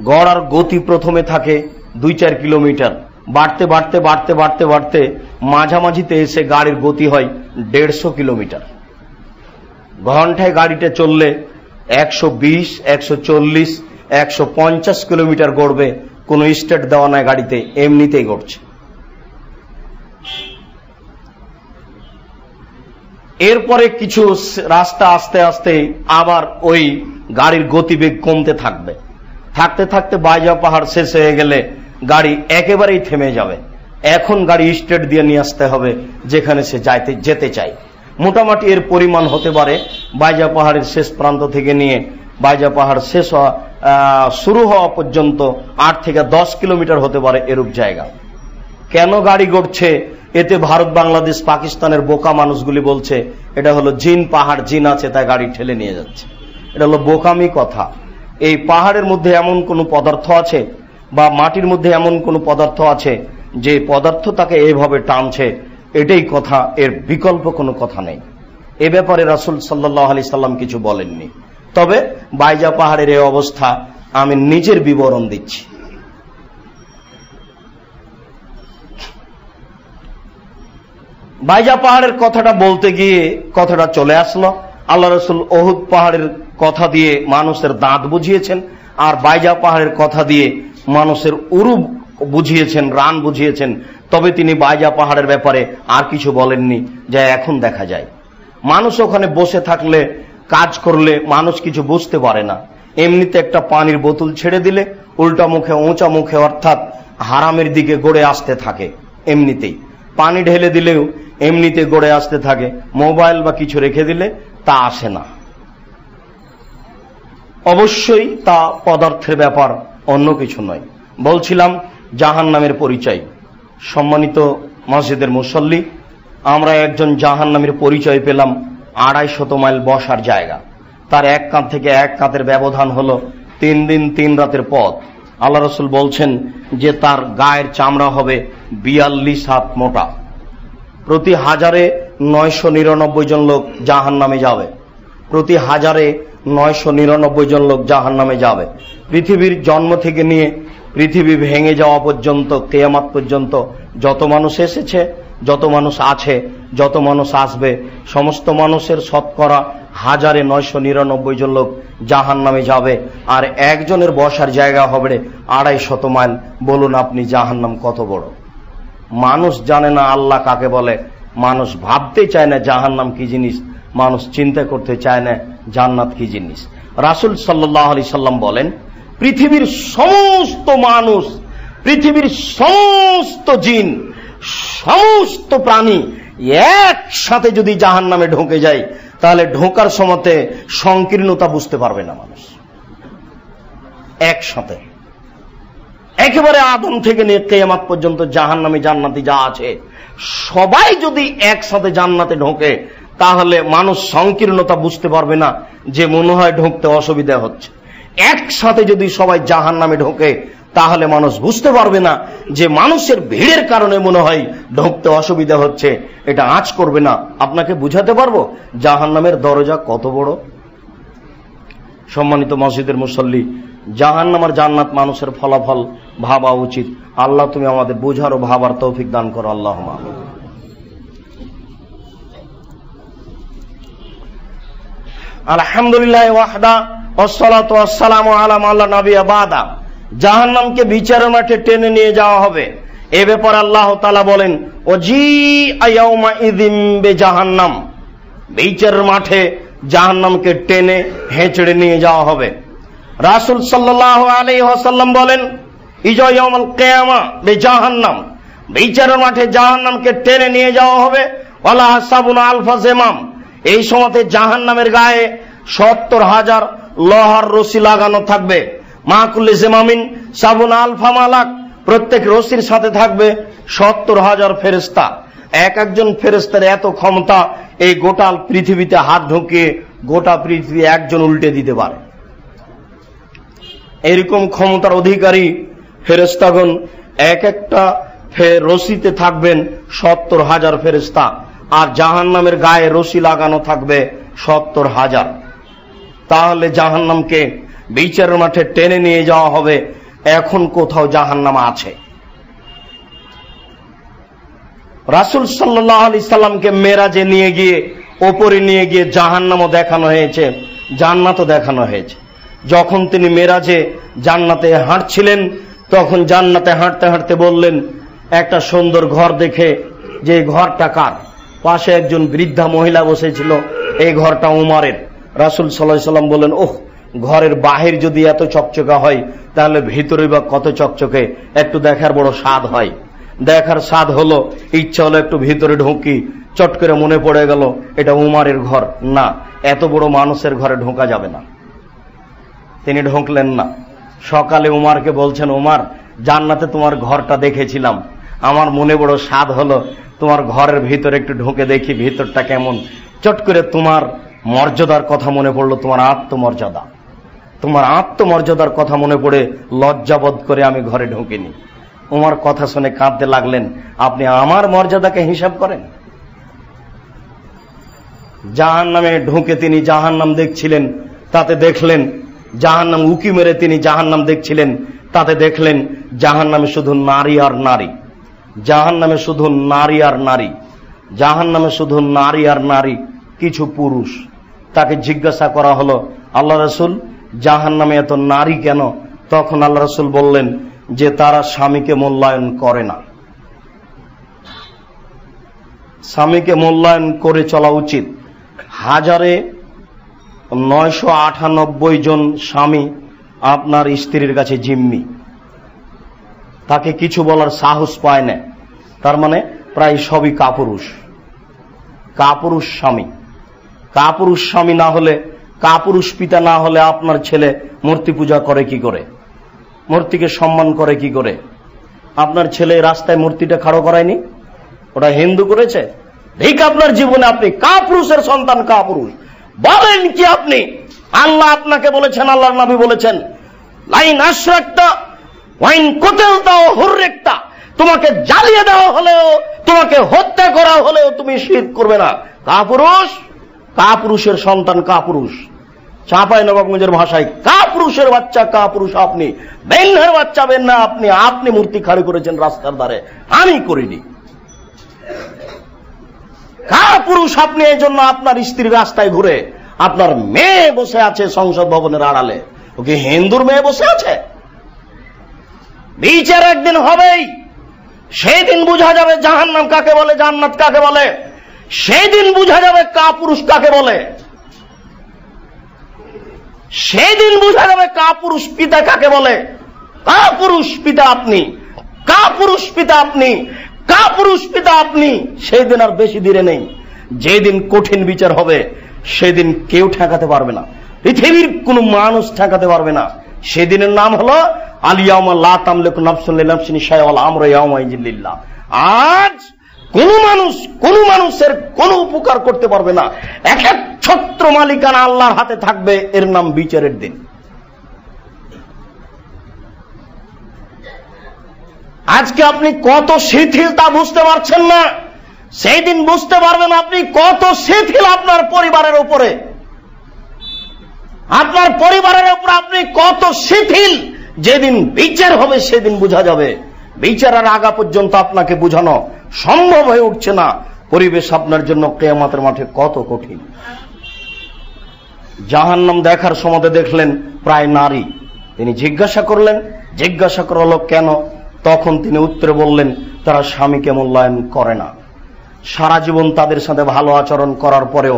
গড়ার গতি প্রথমে থাকে 2-4 কিলোমিটার, বাড়তে বাড়তে বাড়তে বাড়তে বাড়তে মাঝামাঝিতে এসে গাড়ির গতি হয় 150 কিলোমিটার। ঘন্টায় গাড়িটা চললে 120, 140, 150 কিলোমিটার গড়বে, কোনো স্টার্ট দেওয়া নাই গাড়িতে, এমনিতেই গড়ছে। এরপরে কিছু রাস্তা আস্তে আস্তে আবার ওই গাড়ির গতিবেগ কমতে থাকবে, থাকতে থাকতে বাইজা পাহাড় শেষ হয়ে গেলে গাড়ি একেবারেই থেমে যাবে। এখন গাড়ি স্টার্ট দিয়ে নিয়ে আসতে হবে যেখানে সে যেতে চায়। মোটামুটি এর পরিমাণ হতে পারে বাইজা পাহাড়ের শেষ প্রান্ত থেকে নিয়ে বাইজা পাহাড় শেষ শুরু হওয়া পর্যন্ত 8 থেকে 10 কিলোমিটার হতে পারে এরূপ জায়গা। কেন গাড়ি গড়ছে? এতে ভারত বাংলাদেশ পাকিস্তানের বোকা মানুষগুলি বলছে এটা হলো জিন পাহাড়, জিন আছে তাই গাড়ি ঠেলে নিয়ে যাচ্ছে। এটা হলো বোকামি কথা। এই পাহাড়ের মধ্যে এমন কোন পদার্থ আছে বা মাটির মধ্যে এমন কোন পদার্থ আছে যে পদার্থ তাকে এইভাবে টানছে, এটাই কথা, এর বিকল্প কোনো কথা নেই। এ ব্যাপারে রাসূল সাল্লাল্লাহু আলাইহি সাল্লাম কিছু বলেননি। তবে বাইজা পাহাড়ের এই অবস্থা আমি নিজের বিবরণ দিচ্ছি। বাইজা পাহাড়ের কথাটা বলতে গিয়ে কথাটা চলে আসলো। আল্লাহ রাসূল ওহুদ পাহাড়ের কথা দিয়ে মানুষের দাঁত বুঝিয়েছেন, আর বাইজা পাহাড়ের কথা দিয়ে মানুষের উরু বুঝিয়েছেন, রান বুঝিয়েছেন। তবে তিনি বাইজা পাহাড়ের ব্যাপারে আর কিছু বলেননি, যা এখন দেখা যায়। মানুষ ওখানে বসে থাকলে, কাজ করলে মানুষ কিছু বুঝতে পারে না। এমনিতে একটা পানির বোতল ছেড়ে দিলে উল্টা মুখে উঁচা মুখে অর্থাৎ হারামের দিকে গড়ে আসতে থাকে। এমনিতেই পানি ঢেলে দিলেও এমনিতে গড়ে আসতে থাকে। মোবাইল বা কিছু রেখে দিলে তা আসে না। অবশ্যই তা পদার্থের ব্যাপার, অন্য কিছু নয়। বলছিলাম জাহান্নামের পরিচয়। সম্মানিত মসজিদের মুসল্লি, আমরা একজন জাহান্নামের পরিচয় পেলাম 250 মাইল বসার জায়গা। তার এক কাঁধ থেকে এক কাঁধের ব্যবধান হলো 3 দিন 3 রাতের পথ। আল্লাহ রাসূল বলছেন যে তার গায়ের চামড়া হবে 42 হাত মোটা। প্রতি 1000-এ 999 জন লোক জাহান্নামে যাবে। প্রতি 1000-এ 999 জন লোক জাহান্নামে যাবে। পৃথিবীর জন্ম থেকে নিয়ে পৃথিবী ভেঙে যাওয়া পর্যন্ত, কিয়ামত পর্যন্ত যত মানুষ এসেছে, যত মানুষ আছে, যত মানুষ আসবে, সমস্ত মানুষের শতকরা 1000-এ 999 জন লোক জাহান্নামে যাবে। আর একজনের বসার জায়গা হবে 250 মাইল। বলুন আপনি জাহান্নাম কত বড়? মানুষ জানে না আল্লাহ কাকে বলে, মানুষ ভাবতে চায় না জাহান্নাম কি জিনিস, মানুষ চিন্তা করতে চায় না জান্নাত কি জিনিস। রাসূল সাল্লাল্লাহু আলাইহি সাল্লাম বলেন, পৃথিবীর সমস্ত মানুষ, পৃথিবীর সমস্ত জিন, সমস্ত প্রাণী একসাথে যদি জাহান্নামে ঢুকে যায়, তাহলে ঢোকার সময়তে সংকীর্ণতা বুঝতে পারবে না মানুষ। একসাথে একেবারে আদম থেকে নিয়ে কিয়ামত পর্যন্ত জাহান্নামী জান্নাতি যা আছে সবাই যদি একসাথে জান্নাতে ঢোকে, তাহলে মানুষ সংকীর্ণতা বুঝতে পারবে না, যে মনে হয় ঢুকতে অসুবিধা হচ্ছে। একসাথে যদি সবাই জাহান্নামে ঢোকে, তাহলে মানুষ বুঝতে পারবে না যে মানুষের ভিড়ের কারণে মনে হয় ঢুকতে অসুবিধা হচ্ছে। এটা আঁচ করবে না। আপনাকে বুঝাতে পারবো জাহান্নামের দরজা কত বড়। সম্মানিত মসজিদের মুসল্লি, জাহান্নাম আর জান্নাত মানুষের ফলাফল ভাবা উচিত। আল্লাহ তুমি আমাদের বুঝার ও ভাবার তৌফিক দান করো। আল্লাহুম্মা আমিন। আলহামদুলিল্লাহ ওয়াহদা ওয়াসসালাতু ওয়াসসালামু আলা মান লা নাবিয়্যা বাদা। জাহান্নামকে বিচারের মাঠে টেনে নিয়ে যাওয়া হবে। এ ব্যাপারে আল্লাহ তাআলা বলেন, ওয়াজিআ ইয়াউমা ইযিম বিজাহান্নাম, বিচারের মাঠে জাহান্নামকে টেনে হেঁচড়ে নিয়ে যাওয়া হবে। রাসূল সাল্লাল্লাহু আলাইহি ওয়াসাল্লাম বলেন, ইজা ইয়াউমুল কিয়ামা বিজাহান্নাম, বিচারের মাঠে জাহান্নামকে টেনে নিয়ে যাওয়া হবে। ওয়ালা হাসাবুনা আলফা জিমাম, এই সময়তে জাহান্নামের গায়ে ৭০,০০০ লোহার রশি লাগানো থাকবে। মা কুল্লি জিমামিন সাবুনা আলফা মালাক, প্রত্যেক রশির সাথে থাকবে ৭০,০০০ ফেরেশতা। এক একজন ফেরেশতার এত ক্ষমতা, এই গোটা পৃথিবীতে হাত ঢুকিয়ে গোটা পৃথিবী একজন উল্টে দিতে পারে। এরকম ক্ষমতার অধিকারী ফেরেশতাগণ এক একটা রশিতে থাকবেন ৭০,০০০ ফেরেশতা, আর জাহান্নামের গায়ে রশি লাগানো থাকবে ৭০,০০০। তাহলে জাহান্নামকে বিচারের মাঠে টেনে নিয়ে যাওয়া হবে। এখন কোথাও জাহান্নাম আছে? রাসূল সাল্লাল্লাহু আলাইহি সাল্লামকে মেরাজে নিয়ে গিয়ে, ওপরে নিয়ে গিয়ে জাহান্নামও দেখানো হয়েছে, জান্নাতও দেখানো হয়েছে। যখন তিনি মেরাজে জান্নাতে হাঁটছিলেন, তখন জান্নাতে হাঁটতে হাঁটতে বললেন একটা সুন্দর ঘর দেখে যে ঘরটা কার? পাশে একজন বৃদ্ধা মহিলা বসেছিল, এই ঘরটা উমারের। রাসূল সাল্লাল্লাহু আলাইহি সাল্লাম বলেন, ওহ, ঘরের বাহির যদি এত চকচকা হয়, তাহলে ভিতরে বা কত চকচকে, একটু দেখার বড় স্বাদ হয়। দেখার স্বাদ হলো, ইচ্ছা হলো একটু ভিতরে ঢুকি, চট করে মনে পড়ে গেল এটা উমারের ঘর। না, এত বড় মানুষের ঘরে ঢোকা যাবে না। তিনি ঢুকলেন না। সকালে উমারকে বলছেন, উমার, জান্নাতে তোমার ঘরটা দেখেছিলাম, আমার মনে বড় স্বাদ হলো তোমার ঘরের ভিতরে একটু ঢুকে দেখি ভিতরটা কেমন। চট করে তোমার মর্যাদার কথা মনে পড়লো, তোমার আত্মমর্যাদা, তোমার আত্মমর্যাদার কথা মনে পড়ে লজ্জাবোধ করে আমি ঘরে ঢুকিনি। উমার কথা শুনে কাঁদতে লাগলেন, আপনি আমার মর্যাদাকে হিসাব করেন? জাহান্নামে ঢুকে তিনি জাহান্নাম দেখছিলেন, তাতে দেখলেন জাহান্নাম উকি মেরে তিনি জাহান্নাম দেখছিলেন, তাতে দেখলেন জাহান্নামে শুধু নারী আর নারী, জাহান্নামে শুধু নারী আর নারী, জাহান্নামে শুধু নারী আর নারী, কিছু পুরুষ। তাকে জিজ্ঞাসা করা হলো, আল্লাহ রাসূল, জাহান্নামে এত নারী কেন? তখন আল্লাহ রাসূল বললেন যে তারা স্বামীকে মূল্যায়ন করে না। স্বামীকে মূল্যায়ন করে চলা উচিত। ১,৯৯৮ জন স্বামী আপনার স্ত্রীর কাছে জিম্মি, তাকে কিছু বলার সাহস পায় না। তার মানে প্রায় সবই কাপুরুষ, কাপুরুষ স্বামী। কাপুরুষ স্বামী না হলে, কাপুরুষ পিতা না হলে আপনার ছেলে মূর্তি পূজা করে কি করে? মূর্তিকে সম্মান করে কি করে? আপনার ছেলে রাস্তায় মূর্তিটা খাড়ো করায়নি, ওটা হিন্দু করেছে। ঠিক আপনার জীবনে আপনি কাপুরুষের সন্তান, কাপুরুষ। বলেন কি আপনি? আল্লাহ আপনাকে বলেছেন, আল্লাহর নবী বলেছেন, লাইন আশরাকতা ওয়াইন কুতিলতা ওয়া হুররিকতা, তোমাকে জ্বালিয়ে দেওয়া হলেও, তোমাকে হত্যা করা হলেও তুমি শিরক করবে না। কাপুরুষ, কাপুরুষের সন্তান, কাপুরুষ। চাঁপাইনবাবগঞ্জের ভাষায় কাপুরুষের বাচ্চা, কাপুরুষ আপনি। বেন্নের বাচ্চা বেন্না আপনি। আপনি মূর্তি খাড়ি করেছেন রাস্তার ধারে, আমি করিনি। কাপুরুষ আপনি। এই জন্য আপনার স্ত্রী রাস্তায় ঘুরে, আপনার মেয়ে বসে আছে সংসদ ভবনের আড়ালে, ওকে হিন্দুর মেয়ে বসে আছে। বিচার একদিন হবেই, সেই দিন বোঝা যাবে জাহান্নাম কাকে বলে, জান্নাত কাকে বলে। সেই দিন বোঝা যাবে কাপুরুষ কাকে বলে। সেই দিন বোঝা যাবে কাপুরুষ পিতা কাকে বলে। কাপুরুষ পিতা আপনি, কাপুরুষ পিতা আপনি, কাপুরুষ পিতা আপনি। সেই দিন আর বেশি দূরে নেই। যেদিন কঠিন বিচার হবে, সেদিন কেউ ঠেকাতে পারবে না, পৃথিবীর কোন মানুষ ঠেকাতে পারবে না। সেদিনের নাম হলো আলিয়াউমা লা তামলিকু নাফসুন লিনাফসিন শাইআন ওয়াল আমরু ইয়াওমাইযিন লিল্লাহ। আজ কোন মানুষের কোন উপকার করতে পারবে না। এক এক ছত্র মালিকানা আল্লাহর হাতে থাকবে। এর নাম বিচারের দিন। আজকে আপনি কত শিথিল তা বুঝতে পারছেন না। সেই দিন বুঝতে পারবেন আপনি কত শিথিল আপনার পরিবারের উপরে, আপনার পরিবারের উপর আপনি কত শিথিল। যেদিন বিচার হবে সেদিন বোঝা যাবে। বিচারের আগা পর্যন্ত আপনাকে বোঝানো সম্ভব হয়ে উঠছে না। পরিবেশ আপনার জন্য কিয়ামতের মাঠে কত কঠিন। জাহান্নাম দেখার সময় দেখলেন প্রায় নারী। তিনি জিজ্ঞাসা করলেন, জিজ্ঞাসা করা হলো কেন? তখন তিনি উত্তরে বললেন, তারা স্বামীকে মূল্যায়ন করে না। সারা জীবন তাদের সাথে ভালো আচরণ করার পরেও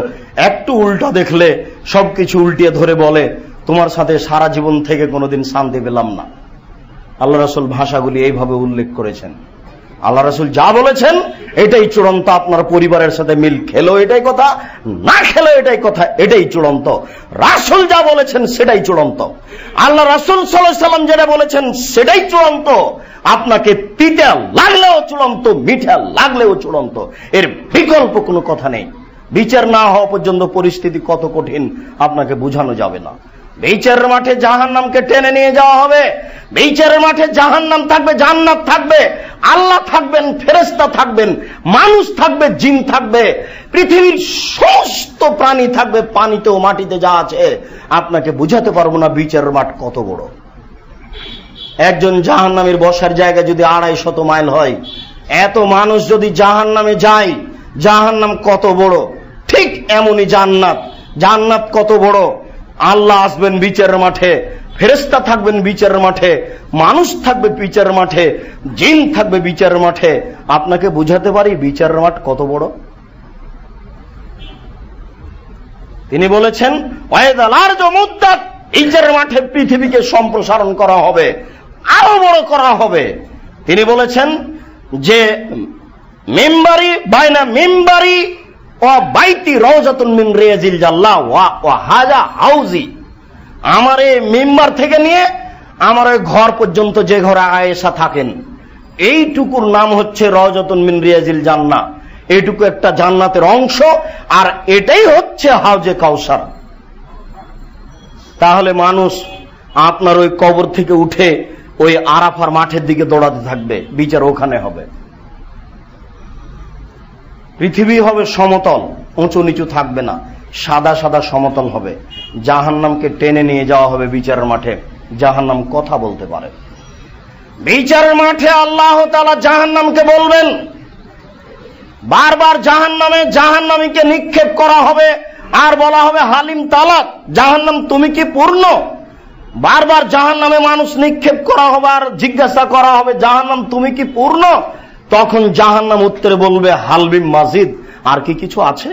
একটু উল্টা দেখলে সবকিছু উল্টিয়ে ধরে বলে, তোমার সাথে সারা জীবন থেকে কোনোদিন শান্তি পেলাম না। আল্লাহ রাসূল ভাষাগুলি এইভাবে উল্লেখ করেছেন। আল্লাহ রাসূল যা বলেছেন এটাই চূড়ান্ত। আপনার পরিবারের সাথে মিল খেলেও এটাই কথা, না খেলেও এটাই কথা, এটাই চূড়ান্ত। রাসূল যা বলেছেন সেটাই চূড়ান্ত। আল্লাহ রাসূল সাল্লাল্লাহু আলাইহি ওয়াসাল্লাম যেটা বলেছেন সেটাই চূড়ান্ত। আপনাকে তিতা লাগলেও চূড়ান্ত, মিঠা লাগলেও চূড়ান্ত, এর বিকল্প কোনো কথা নেই। বিচার না হওয়া পর্যন্ত পরিস্থিতি কত কঠিন আপনাকে বোঝানো যাবে না। বিচারের মাঠে জাহান্নামকে টেনে নিয়ে যাওয়া হবে। বিচারের মাঠে জাহান্নাম থাকবে, জান্নাত থাকবে, আল্লাহ থাকবেন, ফেরেশতা থাকবেন, মানুষ থাকবে, জিন থাকবে, পৃথিবীর সমস্ত প্রাণী থাকবে, পানিতেও মাটিতে যা আছে। আপনাকে বুঝাতে পারবো না বিচারের মাঠ কত বড়। একজন জাহান্নামের বসার জায়গা যদি 250 মাইল হয়, এত মানুষ যদি জাহান্নামে যায়, জাহান্নাম কত বড়। ঠিক এমনই জান্নাত, জান্নাত কত বড়। আল্লাহ আসবেন বিচারের মাঠে, ফেরেশতা থাকবেন বিচারের মাঠে, মানুষ থাকবে বিচারের মাঠে, জিন থাকবে বিচারের মাঠে। আপনাকে বুঝাতে পারি বিচারের মাঠ কত বড়। তিনি বলেছেন, বিচারের মাঠে পৃথিবীকে সম্প্রসারণ করা হবে, আরো বড় করা হবে। তিনি বলেছেন যে মিম্বারি বাইনা মিম্বারি ও বাইতি রওজাতুন মিন রিয়াজিল জান্নাহ ওয়া হাজা হাউজি। আমার এই মিম্বার থেকে নিয়ে আমার ওই ঘর পর্যন্ত যে ঘরে আয়েশা থাকেন, এইটুকুর নাম হচ্ছে রওজাতুন মিন রিয়াজিল জান্নাহ। এইটুকু একটা জান্নাতের অংশ, আর এটাই হচ্ছে হাউজে কাউসার। তাহলে মানুষ আপনার ওই কবর থেকে উঠে ওই আরাফার মাঠের দিকে দৌড়াতে থাকবে, বিচার ওখানে হবে। পৃথিবী হবে সমতল, উঁচু নিচু থাকবে না, সাদা সাদা সমতল হবে। জাহান্নামকে টেনে নিয়ে যাওয়া হবে বিচারের মাঠে। জাহান্নাম কথা বলতে পারে। বিচারের মাঠে আল্লাহ তাআলা জাহান্নামকে বলবেন, বারবার জাহান্নামীকে নিক্ষেপ করা হবে, আর বলা হবে হালিম তালাক, জাহান্নাম তুমি কি পূর্ণ? বারবার জাহান্নামে মানুষ নিক্ষেপ করা হবে, আর জিজ্ঞাসা করা হবে, জাহান্নাম তুমি কি পূর্ণ? তখন জাহান্নাম উত্তরে বলবে, হালবিম মাজিদ, আর কি কিছু আছে?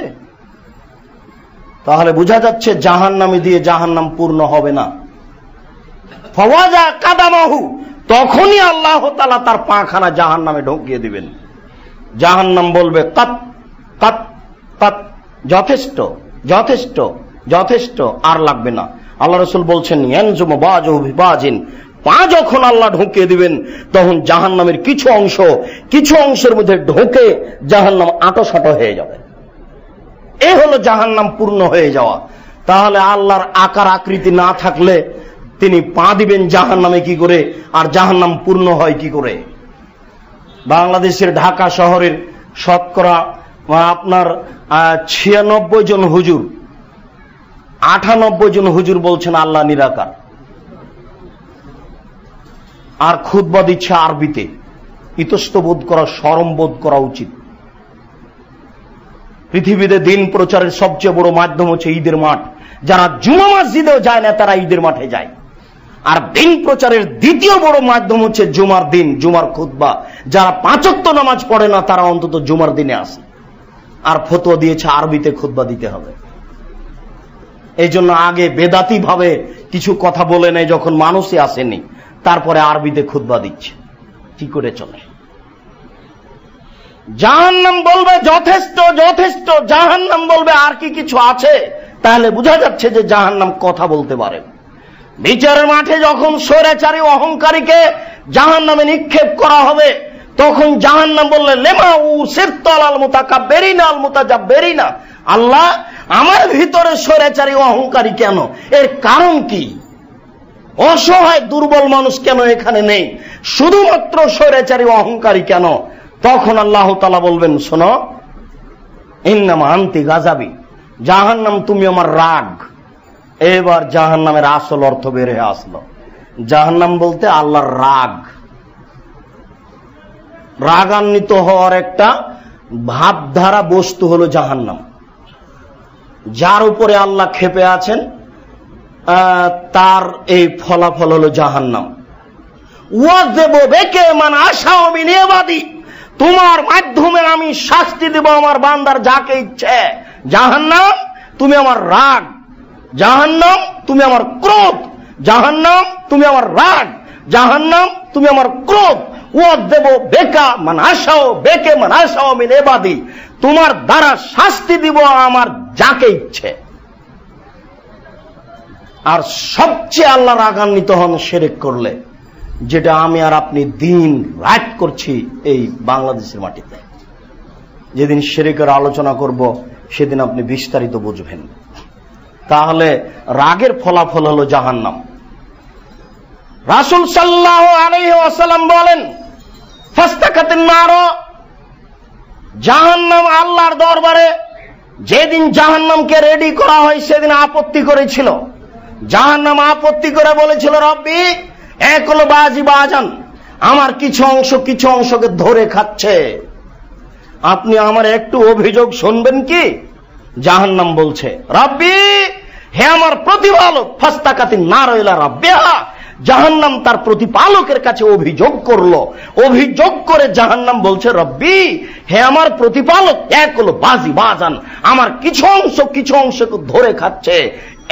তাহলে বোঝা যাচ্ছে জাহান্নামী দিয়ে জাহান্নাম পূর্ণ হবে না। ফাওয়াজা কাদামাহু, তখনই আল্লাহ তাআলা তার পাখানা জাহান্নামে ঢুকিয়ে দিবেন। জাহান্নাম বলবে, কাত কাত কাত, যথেষ্ট যথেষ্ট যথেষ্ট, আর লাগবে না। আল্লাহ রাসূল বলছেন, ইয়ানজুমু বাজু বিবাজিন, পা যখন আল্লাহ ঢুকিয়ে দিবেন, তখন জাহান্নামের কিছু অংশের মধ্যে ঢোকে জাহান্নাম আঁটো-সাঁটো হয়ে যাবে। এ হলো জাহান্নাম পূর্ণ হয়ে যাওয়া। তাহলে আল্লাহর আকার আকৃতি না থাকলে তিনি পা দিবেন জাহান্নামে কি করে, আর জাহান্নাম পূর্ণ হয় কি করে? বাংলাদেশের ঢাকা শহরের শতকরা আপনার 96 জন হুজুর, 98 জন হুজুর বলছেন আল্লাহ নিরাকার, আর খুতবা দিচ্ছে আরবিতে। ইতস্তবোধ করা, শরম বোধ করা উচিত। পৃথিবীতে দিন প্রচারের সবচেয়ে বড় মাধ্যম হচ্ছে ঈদের মাঠ। যারা জুমা মসজিদেও যায় না তারা ঈদের মাঠে যায়। আর দিন প্রচারের দ্বিতীয় বড় মাধ্যম হচ্ছে জুমার দিন, জুমার খুতবা। যারা 5 ওয়াক্ত নামাজ পড়ে না তারা অন্তত জুমার দিনে আসে। আর ফতোয়া দিয়েছে আরবিতে খুতবা দিতে হবে। এই জন্য আগে বেদাতি ভাবে কিছু কথা বলে নেয়, যখন মানুষই আসেনি, তারপরে আরবিতে খুতবা দিচ্ছে। কি করে চলে? জাহান্নাম বলবে যথেষ্ট যথেষ্ট, জাহান্নাম বলবে আর কি কিছু আছে? তাহলে বোঝা যাচ্ছে যে জাহান্নাম কথা বলতে পারে। বিচারের মাঠে যখন স্বৈরাচারী অহংকারীকে জাহান্নামে নিক্ষেপ করা হবে, তখন জাহান্নাম বললে, লেমা উসিরতাল মুতাকাব্বিরিনা আল মুতাজাব্বিরিনা, আল্লাহ আমার ভিতরে স্বৈরাচারী অহংকারী কেন? এর কারণ কি? অসহায় দুর্বল মানুষ কেন এখানে নেই? শুধুমাত্র স্বৈরাচারী অহংকারী কেন? তখন আল্লাহ তাআলা বলবেন, শোনো, ইন্নামা আনতি গাজাবি, জাহান্নাম তুমি আমার রাগ। এবার জাহান্নামের আসল অর্থ বের হয়ে আসলো। জাহান্নাম বলতে আল্লাহর রাগ, রাগান্বিত হওয়ার একটা ভাবধারা বস্তু হলো জাহান্নাম। যার উপরে আল্লাহ ক্ষেপে আছেন তার এই ফলাফল হলো জাহান্নাম। তোমার মাধ্যমে আমি শাস্তি দেব আমার বান্দার যাকে ইচ্ছে। জাহান্নাম তুমি আমার রাগ, জাহান্নাম তুমি আমার ক্রোধ, জাহান্নাম তুমি আমার রাগ, জাহান্নাম তুমি আমার ক্রোধ। ও দেব বেকা মান আশাও বেকে মান আশাও মিন ইবাদি, তোমার দ্বারা শাস্তি দিব আমার যাকে ইচ্ছে। আর সবচেয়ে আল্লাহ রাগান্বিত হন শিরক করলে, যেটা আমি আর আপনি দিন রাত করছি এই বাংলাদেশের মাটিতে। যেদিন শিরকের আলোচনা করব সেদিন আপনি বিস্তারিত বুঝবেন। তাহলে রাগের ফলাফল হলো জাহান্নাম। রাসূল সাল্লাল্লাহু আলাইহি ওয়াসাল্লাম বলেন, ফাস্তাকাতিন নার, জাহান্নাম আল্লাহর দরবারে যেদিন জাহান্নামকে রেডি করা হয় সেদিন আপত্তি করেছিল। জাহান্নাম আপত্তি করে বলেছিল, রব্বি একল বাজি বাজান, আমার কিছু অংশকে ধরে খাচ্ছে, আপনি আমার একটু অভিযোগ শুনবেন কি? জাহান্নাম বলছে, রব্বি হে আমার প্রতিপালক, ফাস্তাকাতিন নার ইলা রাব্বিহা, জাহান্নাম তার প্রতিপালকের কাছে অভিযোগ করলো। অভিযোগ করে জাহান্নাম বলছে, রব্বি হে আমার প্রতিপালক, একল বাজি বাজান, আমার কিছু অংশকে ধরে খাচ্ছে,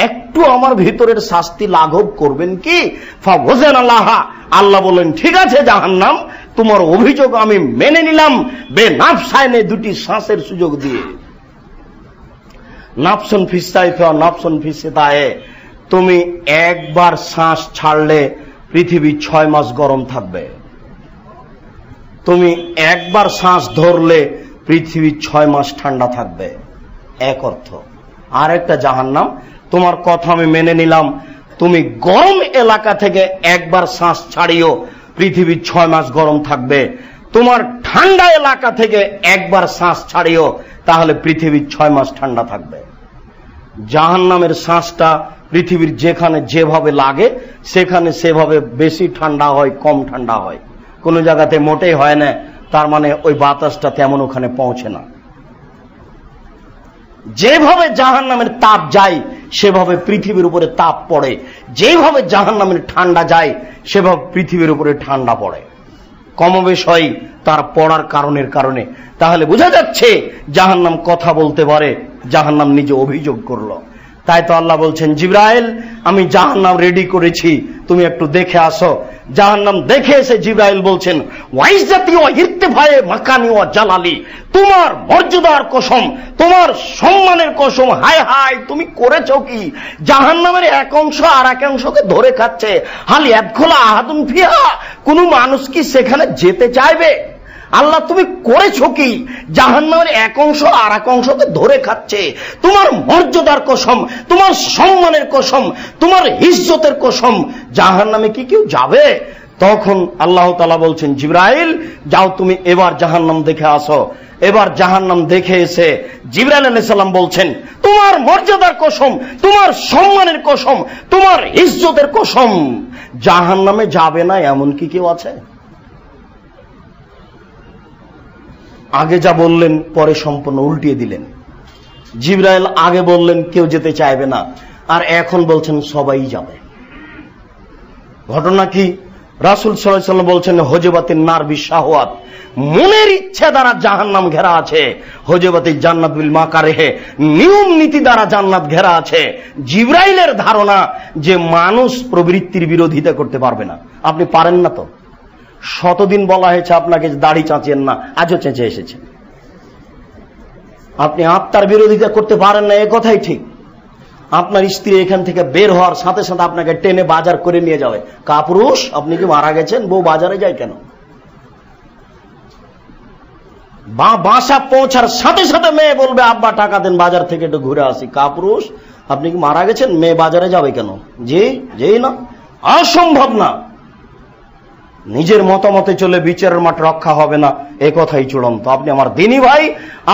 একটু আমার ভিতরের শাস্তি লাঘব করবেন কি? ফাওয়াজানাল্লাহা, আল্লাহ বলেন, ঠিক আছে জাহান্নাম, তোমার অভিযোগ আমি মেনে নিলাম, বেনাফসায়নে দুটি শ্বাসের সুযোগ দিয়ে। নাফসুন ফিসাইফা নাফসুন ফিসিতায়ে, তুমি একবার শ্বাস ছাড়লে পৃথিবী 6 মাস গরম থাকবে, তুমি একবার শ্বাস ধরলে পৃথিবী 6 মাস ঠান্ডা থাকবে, এক অর্থ। আর একটা জাহান্নাম, তোমার কথা আমি মেনে নিলাম, তুমি গরম এলাকা থেকে একবার শ্বাস ছাড়িও পৃথিবী 6 মাস গরম থাকবে, তোমার ঠান্ডা এলাকা থেকে একবার শ্বাস ছাড়িও তাহলে পৃথিবীর 6 মাস ঠান্ডা থাকবে। জাহান্নামের শ্বাসটা পৃথিবীর যেখানে যেভাবে লাগে সেখানে সেভাবে বেশি ঠান্ডা হয়, কম ঠান্ডা হয়, কোন জায়গাতে মোটেই হয় না, তার মানে ওই বাতাসটা তেমন ওখানে পৌঁছে না। যেভাবে জাহান্নামের তাপ যায় সেভাবে পৃথিবীর উপরে তাপ পড়ে, যেভাবে জাহান্নামের ঠান্ডা যায় সেভাবে পৃথিবীর উপরে ঠান্ডা পড়ে, কমবেশ হয় তার পড়ার কারণে। তাহলে বোঝা যাচ্ছে জাহান্নাম কথা বলতে পারে, জাহান্নাম নিজে অভিযোগ করলো। তাই তো আল্লাহ বলছেন, জিবরাইল আমি জাহান্নাম রেডি করেছি, তুমি একটু দেখে আসো। জাহান্নাম দেখে এসে জিবরাইল বলছেন, ওয়াইজ্জাতি ওয়া ইরতিফায়ে মাকানি ওয়া জালালি, তোমার মর্যাদার কসম, তোমার সম্মানের কসম, হায় হায় তুমি করেছো কি? জাহান্নামের এক অংশ আর এক অংশকে ধরে খাচ্ছে। হাল ইয়াদখুলু আহাদুন ফিহা, কোন মানুষ কি সেখানে যেতে চাইবে? আল্লাহ তুমি করেছো কি? জাহান্নামের এক অংশ আর এক অংশকে ধরে খাচ্ছে। তোমার মর্যাদার কসম, তোমার সম্মানের কসম, তোমার ইজ্জতের কসম, জাহান্নামে কি কেউ যাবে? তখন আল্লাহ তাআলা বলছেন, জিবরাইল যাও তুমি এবার জাহান্নাম দেখে আসো। এবার জাহান্নাম দেখে এসে জিবরাইল আলাইহিস সালাম বলছেন, তোমার মর্যাদার কসম, তোমার সম্মানের কসম, তোমার ইজ্জতের কসম, জাহান্নামে যাবে না এমন কি কেউ আছে? আগে যা বললেন পরে সম্পূর্ণ উল্টিয়ে দিলেন। জিবরাইল আগে বললেন কেউ যেতে চাইবে না, আর এখন বলছেন সবাই যাবে। ঘটনা কি? রাসূল সাল্লাল্লাহু আলাইহি ওয়াসাল্লাম বলছেন, হুজবাতিন নার বিশাহওয়াত, মনের ইচ্ছে দ্বারা জাহান্নাম ঘেরা আছে, হুজবাতিল জান্নাত বিল মাকারিহ, নিয়ম নীতি দ্বারা জান্নাত ঘেরা আছে। জিবরাইলের ধারণা যে মানুষ প্রবৃত্তির বিরোধিতা করতে পারবে না। আপনি পারেন না তো? শতদিন বলা হয়েছে আপনাকে দাড়ি চাঁচেন না, আজও চেঁচে এসেছেন। আপনি আত্মার বিরোধিতা করতে পারেন না, এ কথাই ঠিক। আপনার স্ত্রী এখান থেকে বের হওয়ার সাথে সাথে আপনাকে টেনে বাজার করে নিয়ে যাবে, কাপুরুষ আপনি কি মারা গেছেন? বউ বাজারে যায় কেন? বাসা পৌঁছার সাথে সাথে মেয়ে বলবে, আব্বা টাকা দেন বাজার থেকে একটু ঘুরে আসি। কাপুরুষ আপনি কি মারা গেছেন? মেয়ে বাজারে যাবে কেন? যেই না, অসম্ভব না। নিজের মতামতে চলে বিচারের মাঠ রক্ষা হবে না, এ কথাই চূড়ান্ত। আপনি আমার দিনী ভাই,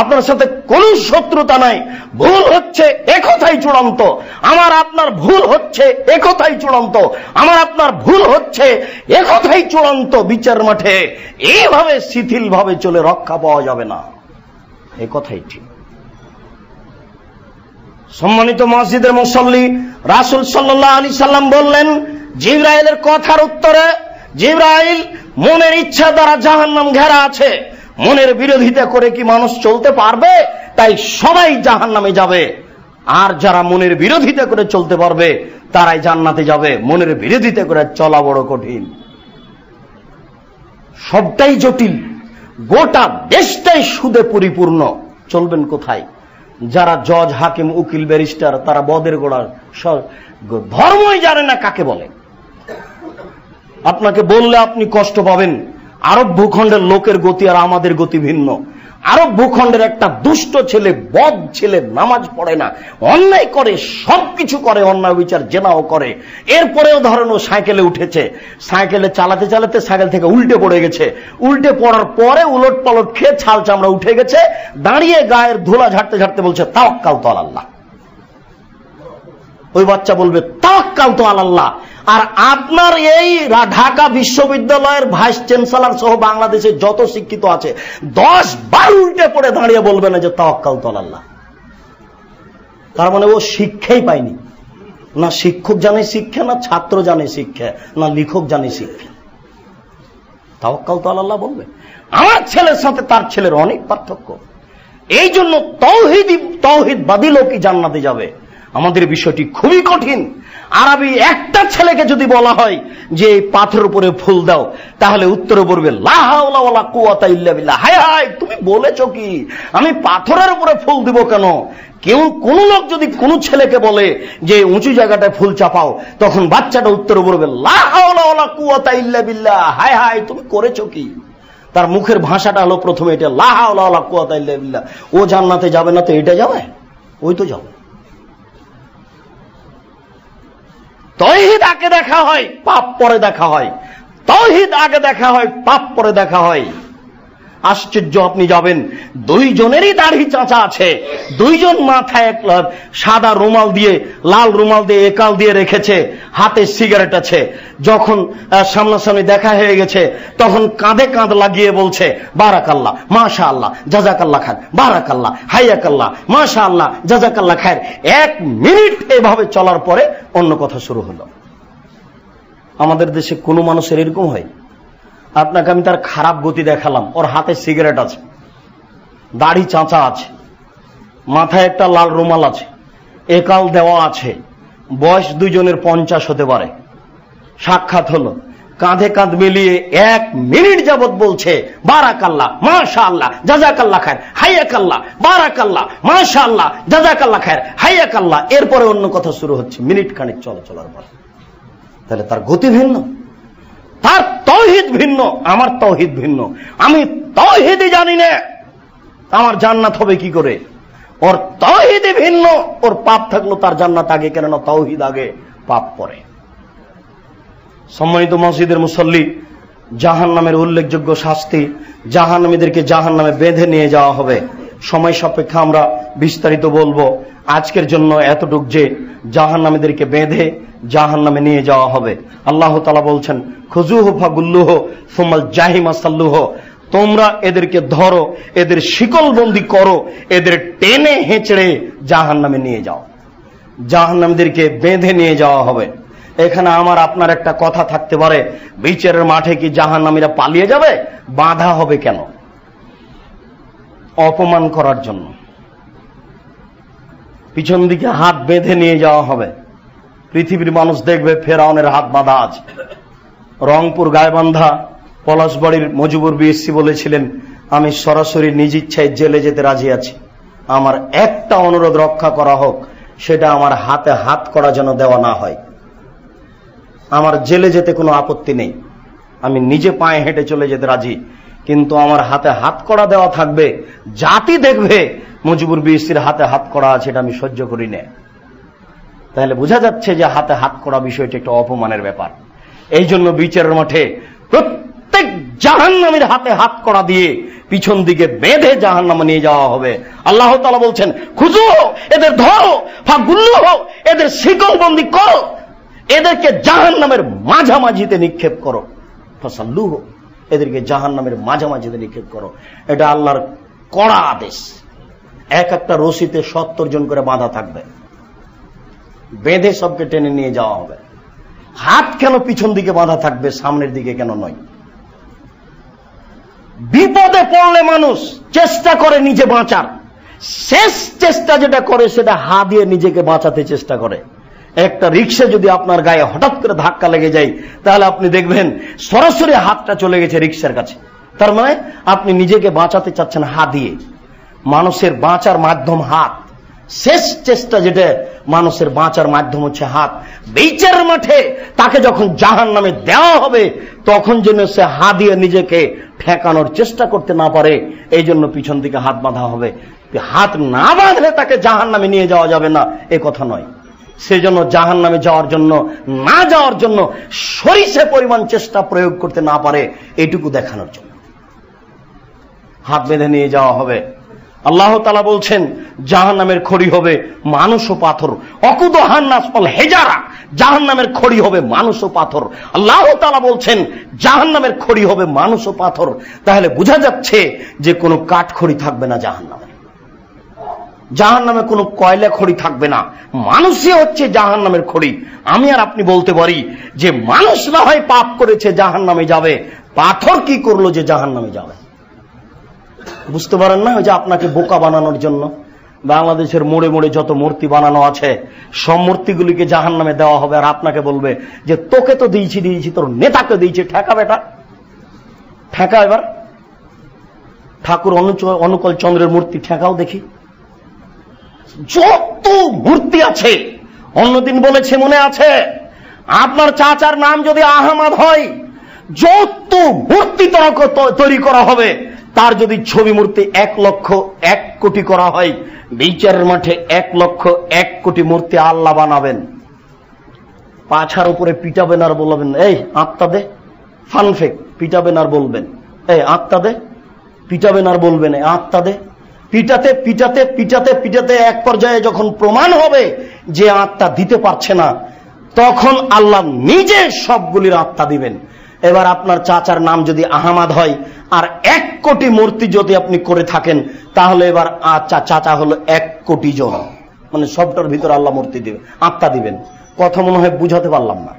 আপনার সাথে কোনো শত্রুতা নাই, ভুল হচ্ছে এ কথাই চূড়ান্ত। আমার আপনার ভুল হচ্ছে এ কথাই চূড়ান্ত, আমার আপনার ভুল হচ্ছে এ কথাই চূড়ান্ত। বিচার মাঠে এইভাবে শিথিল ভাবে চলে রক্ষা পাওয়া যাবে না, এ কথাই ঠিক। সম্মানিত মসজিদের মুসল্লি, রাসূল সাল্লাল্লাহু আলাইহি সাল্লাম বললেন জিবরাইলের কথার উত্তরে, জিবরাইল, মনের ইচ্ছা দ্বারা জাহান্নাম ঘেরা আছে, মনের বিরোধিতা করে কি মানুষ চলতে পারবে? তাই সবাই জাহান্নামে যাবে, আর যারা মনের বিরোধিতা করে চলতে পারবে তারাই জান্নাতে যাবে। মনের বিরোধিতা করে চলা বড় কঠিন, সবটাই জটিল, গোটা দেশটাই সুদে পরিপূর্ণ। চলবেন কোথায়? যারা জজ, হাকিম, উকিল, ব্যারিস্টার, তারা বদের গোড়া, ধর্মই জানে না কাকে বলে। আপনাকে বললে আপনি কষ্ট পাবেন। আরব ভূখণ্ডের লোকের গতি আর আমাদের গতি ভিন্ন। আরব ভূখণ্ডের একটা দুষ্ট ছেলে, বদ ছেলে, নামাজ পড়ে না, অন্যায় করে, সবকিছু করে, অন্যায় বিচার জেনাও করে, এরপরেও ধরেন ও সাইকেলে উঠেছে, সাইকেলে চালাতে চালাতে সাইকেল থেকে উল্টে পড়ে গেছে, উল্টে পড়ার পরে উলট পালট খেয়ে ছাল চামড়া উঠে গেছে, দাঁড়িয়ে গায়ের ধুলা ঝাড়তে ঝাড়তে বলছে তাওয়াক্কালতু আলাল্লাহ। ওই বাচ্চা বলবে তাওয়াক্কালতু আলাল্লাহ। আর আপনার এই ঢাকা বিশ্ববিদ্যালয়ের ভাইস চ্যান্সেলর সহ বাংলাদেশে যত শিক্ষিত আছে 10 বার উল্টে পড়ে দাঁড়িয়ে বলবে না যে তাওয়াক্কালতু আলাল্লাহ। তার মানে ও শিক্ষাই পায়নি। না শিক্ষক জানে শিক্ষা, না ছাত্র জানে শিক্ষা, না লেখক জানে শিক্ষা। তাওয়াক্কালতু আলাল্লাহ বলবে। আমার ছেলের সাথে তার ছেলের অনেক পার্থক্য। এই জন্য তাওহীদবাদী লোকই জান্নাতে যাবে। আমাদের বিষয়টি খুবই কঠিন। আরবি একটা ছেলেকে যদি বলা হয় যে পাথরের উপরে ফুল দাও, তাহলে উত্তরে বলবে লা হাওলা ওয়ালা কুওয়াতা ইল্লা বিল্লাহ। হায় হায়, তুমি বলেছো কি? আমি পাথরের উপরে ফুল দিব কেন? কোন লোক যদি কোন ছেলেকে বলে যে উঁচু জায়গাটায় ফুল চাপাও, তখন বাচ্চাটা উত্তরে বলবে লা হাওলা ওয়ালা কুওয়াতা ইল্লা বিল্লাহ। হায় হায়, তুমি করেছো কি? তার মুখের ভাষাটা হলো প্রথমে এটা, লা হাওলা ওয়ালা কুওয়াতা ইল্লা বিল্লাহ। ও জান্নাতে যাবে না তো এটা যাবে? ওই তো যাবে। তাওহীদ আগে দেখা হয়, পাপ পরে দেখা হয়। তাওহীদ আগে দেখা হয়, পাপ পরে দেখা হয়। আশ্চর্য, আপনি যাবেন, দুইজনেরই দাড়ি চাঁচা আছে, দুইজন মাথায় এক সাদা রুমাল দিয়ে, লাল রুমাল দিয়ে একাল দিয়ে রেখেছে, হাতে সিগারেট আছে। যখন সামনাসামনি দেখা হয়ে গেছে তখন কাঁধে কাঁধ লাগিয়ে বলছে বারাকাল্লাহ, মাশাআল্লাহ, জাযাকাল্লাহ খায়ের, বারাকাল্লাহ, হাইয়াকাল্লাহ, মাশাআল্লাহ, জাযাকাল্লাহ খায়ের। 1 মিনিট এভাবে চলার পরে অন্য কথা শুরু হলো। আমাদের দেশে কোনো মানুষের এরকম হয়? আপনাকে আমি তার খারাপ গতি দেখালাম, ওর হাতে সিগারেট আছে, দাড়ি চাঁচা আছে, মাথায় একটা লাল রুমাল আছে, একাল দেওয়া আছে, বয়স দুইজনের 50 হতে পারে। সাক্ষাৎ হলো, কাঁধে কাঁধ মিলিয়ে 1 মিনিট যাবত বলছে বারাকাল্লাহ, মাশাআল্লাহ, জাযাকাল্লাহ খায়ের, হাইয়াকাল্লাহ, বারাকাল্লাহ, মাশাআল্লাহ, জাযাকাল্লাহ খায়ের, হাইয়াকাল্লাহ। এরপরে অন্য কথা শুরু হচ্ছে মিনিট খানিক চলার পর। তাহলে তার গতি ভিন্ন, তার তাওহীদ ভিন্ন, আমার তাওহীদ ভিন্ন। আমি তাওহীদই জানি না, আমার জান্নাত হবে কি করে? ওর তাওহীদই ভিন্ন, ওর পাপ থাকলো তার জান্নাত আগে, কেননা তাওহীদ আগে, পাপ পরে। সম্মানিত মসজিদের মুসল্লি, জাহান্নামের উল্লেখযোগ্য শাস্তি, জাহান্নামীদেরকে জাহান্নামে বেঁধে নিয়ে যাওয়া হবে। সময় সাপেক্ষে আমরা বিস্তারিত বলবো। আজকের জন্য এতটুক যে জাহান্নামীদেরকে বেঁধে জাহান্নামে নিয়ে যাওয়া হবে। আল্লাহ তাআলা বলছেন খুযুহু ফাগুল্লুহু সুম্মাল জাহিমা সাল্লুহু, তোমরা এদেরকে ধরো, এদের শিকলবন্দি করো, এদের টেনে হেঁচড়ে জাহান্নামে নিয়ে যাও। জাহান্নামীদেরকে বেঁধে নিয়ে যাওয়া হবে। এখানে আমার আপনার একটা কথা থাকতে পারে, বিচারের মাঠে কি জাহান্নামীরা পালিয়ে যাবে? বাধা হবে কেন? অপমান করার জন্য। পিছন দিকে হাত বেঁধে নিয়ে যাওয়া হবে। পৃথিবীর মানুষ দেখবে ফেরাউনের হাত বাঁধা আছে। রংপুর গায়বান্ধা পলাশবাড়ির মজিবুর বিএসসি বলেছিলেন, আমি সরাসরি নিজ ইচ্ছায় জেলে যেতে রাজি আছি, আমার একটা অনুরোধ রক্ষা করা হোক, সেটা আমার হাতে হাত করা যেন দেওয়া না হয়। আমার জেলে যেতে কোনো আপত্তি নেই, আমি নিজে পায়ে হেঁটে চলে যেতে রাজি, কিন্তু আমার হাতে হাত করা দেওয়া থাকবে, জাতি দেখবে মজিবুর বিএসসির হাতে হাত করা আছে, এটা আমি সহ্য করি না। তাহলে বোঝা যাচ্ছে যে হাতে হাত করা বিষয়টি একটা অপমানের ব্যাপার। এই জন্য বিচারের মাঠে প্রত্যেক জাহান্নামীর হাতে হাত করা দিয়ে পিছন দিকে বেঁধে জাহান্নামে নিয়ে যাওয়া হবে। আল্লাহ তাআলা বলছেন খুযুহু, এদের ধরো, ফাগুল্লুহু, এদের শিকলবন্দি করো, এদেরকে জাহান্নামের মাঝামাঝিতে নিক্ষেপ করো, ফাসাল্লুহু, এদেরকে জাহান্নামের মাঝামাঝিতে নিক্ষেপ করো। এটা আল্লাহর কড়া আদেশ। এক একটা রশিতে 70 জন করে বাঁধা থাকবে। বেঁধে সবকে টেনে নিয়ে যাওয়া হবে। হাত কেন পিছন দিকে বাঁধা থাকবে, সামনের দিকে কেন নয়? বিপদে পড়লে মানুষ চেষ্টা করে নিজে বাঁচার, শেষ চেষ্টা যেটা করে সেটা হাত দিয়ে নিজেকে বাঁচাতে চেষ্টা করে। একটা রিক্সা যদি আপনার গায়ে হঠাৎ করে ধাক্কা লেগে যায়, তাহলে আপনি দেখবেন সরাসরি হাতটা চলে গেছে রিক্সার কাছে। তার মানে আপনি নিজেকে বাঁচাতে চাচ্ছেন হাত দিয়ে। মানুষের বাঁচার মাধ্যম হাত, শেষ চেষ্টা যেটা মানুষের বাঁচার মাধ্যম হচ্ছে হাত। বিচার মাঠে তাকে যখন জাহান্নামে দেওয়া হবে, তখন যেন সে হাত দিয়ে নিজেকে ঠেকানোর চেষ্টা করতে না পারে, এই জন্য পিছন দিকে হাত বাঁধা হবে। হাত না বাঁধলে তাকে জাহান্নামে নিয়ে যাওয়া যাবে না, এ কথা নয়। সেজন্য জাহান্নামে যাওয়ার জন্য, না যাওয়ার জন্য সরিষে পরিমাণ চেষ্টা প্রয়োগ করতে না পারে, এটুকু দেখানোর জন্য হাত বেঁধে নিয়ে যাওয়া হবে। আল্লাহ তাআলা বলছেন জাহান্নামের খড়ি হবে মানুষ ও পাথর। অকুদহান নাসফল হেজারা, জাহান্নামের খড়ি হবে মানুষ ও পাথর। আল্লাহ তাআলা বলছেন জাহান্নামের খড়ি হবে মানুষ ও পাথর। তাহলে বোঝা যাচ্ছে যে কোনো কাঠ খড়ি থাকবে না জাহান্নামে, জাহান্নামে কোনো কয়লা খড়ি থাকবে না, মানুষই হচ্ছে জাহান্নামের খড়ি। আমি আর আপনি বলতে পারি যে মানুষ না হয় পাপ করেছে জাহান্নামে যাবে, পাথর কি করলো যে জাহান্নামে যাবে? বুঝতে পারেন না? ওই যে আপনাকে বোকা বানানোর জন্য বাংলাদেশের মোড়ে মোড়ে যত মূর্তি বানানো আছে, সব মূর্তিগুলিকে জাহান্নামে দেওয়া হবে, আর আপনাকে বলবে যে তোকে তো দিয়েছি, তোর নেতাকে দিয়েছি, ঠেকা বেটা ঠেকা। এবার ঠাকুর অনুকূল চন্দ্রের মূর্তি ঠেকাও দেখি। যত মূর্তি আছে, অন্যদিন বলেছে মনে আছে, আপনার চাচার নাম যদি আহমদ হয়, যত মূর্তি তৈরি করা হবে, তার যদি ছবি মূর্তি 1,00,000 কোটি করা হয়, বিচারের মাঠে 1,00,000 মূর্তি আল্লাহ বানাবেন। পাছার উপরে পিটাবেন আর বলবেন এই আত্মা দে, ফানফেক পিটাবেন আর বলবেন এই আত্মা দে, পিটাবেন আর বলবেন এই আত্মা দে। পিটাতে পিটাতে পিটাতে পিটাতে এক পর্যায়ে যখন প্রমাণ হবে যে আত্মা দিতে পারছে না, তখন আল্লাহ নিজে সবগুলির আত্মা দিবেন। এবার আপনার চাচার নাম যদি আহমদ হয় আর 1 কোটি মূর্তি যদি আপনি করে থাকেন, তাহলে এবার চাচা হলো 1 কোটি জন, মানে সবটার ভিতরে আল্লাহ মূর্তি দিবেন, আত্মা দিবেন। কথা মনে হয় বুঝাতে পারলাম না।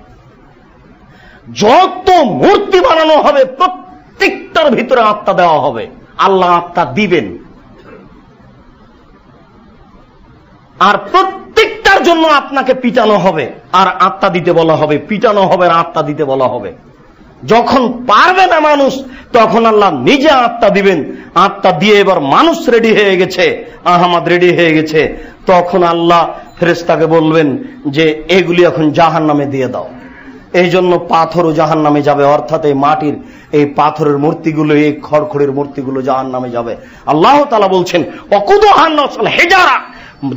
যত মূর্তি বানানো হবে প্রত্যেকটার ভিতরে আত্মা দেওয়া হবে, আল্লাহ আত্মা দিবেন। আর প্রত্যেকটার জন্য আপনাকে পিটানো হবে আর আত্মা দিতে বলা হবে, পিটানো হবে আর আত্মা দিতে বলা হবে। যখন পারবে না মানুষ, তখন আল্লাহ নিজে আত্মা দিবেন। আত্মা দিয়ে এবার মানুষ রেডি হয়ে গেছে, আহমদ রেডি হয়ে গেছে, তখন আল্লাহ ফেরেশতাকে বলবেন যে এগুলি এখন জাহান্নামে দিয়ে দাও। এই জন্য পাথরও জাহান্নামে যাবে, অর্থাৎ এই মাটির এই পাথরের মূর্তিগুলো, এই খড়খড়ির মূর্তিগুলো জাহান্নামে যাবে। আল্লাহ তাআলা বলছেন ওয়াকুদুহান নাসল হেজারা,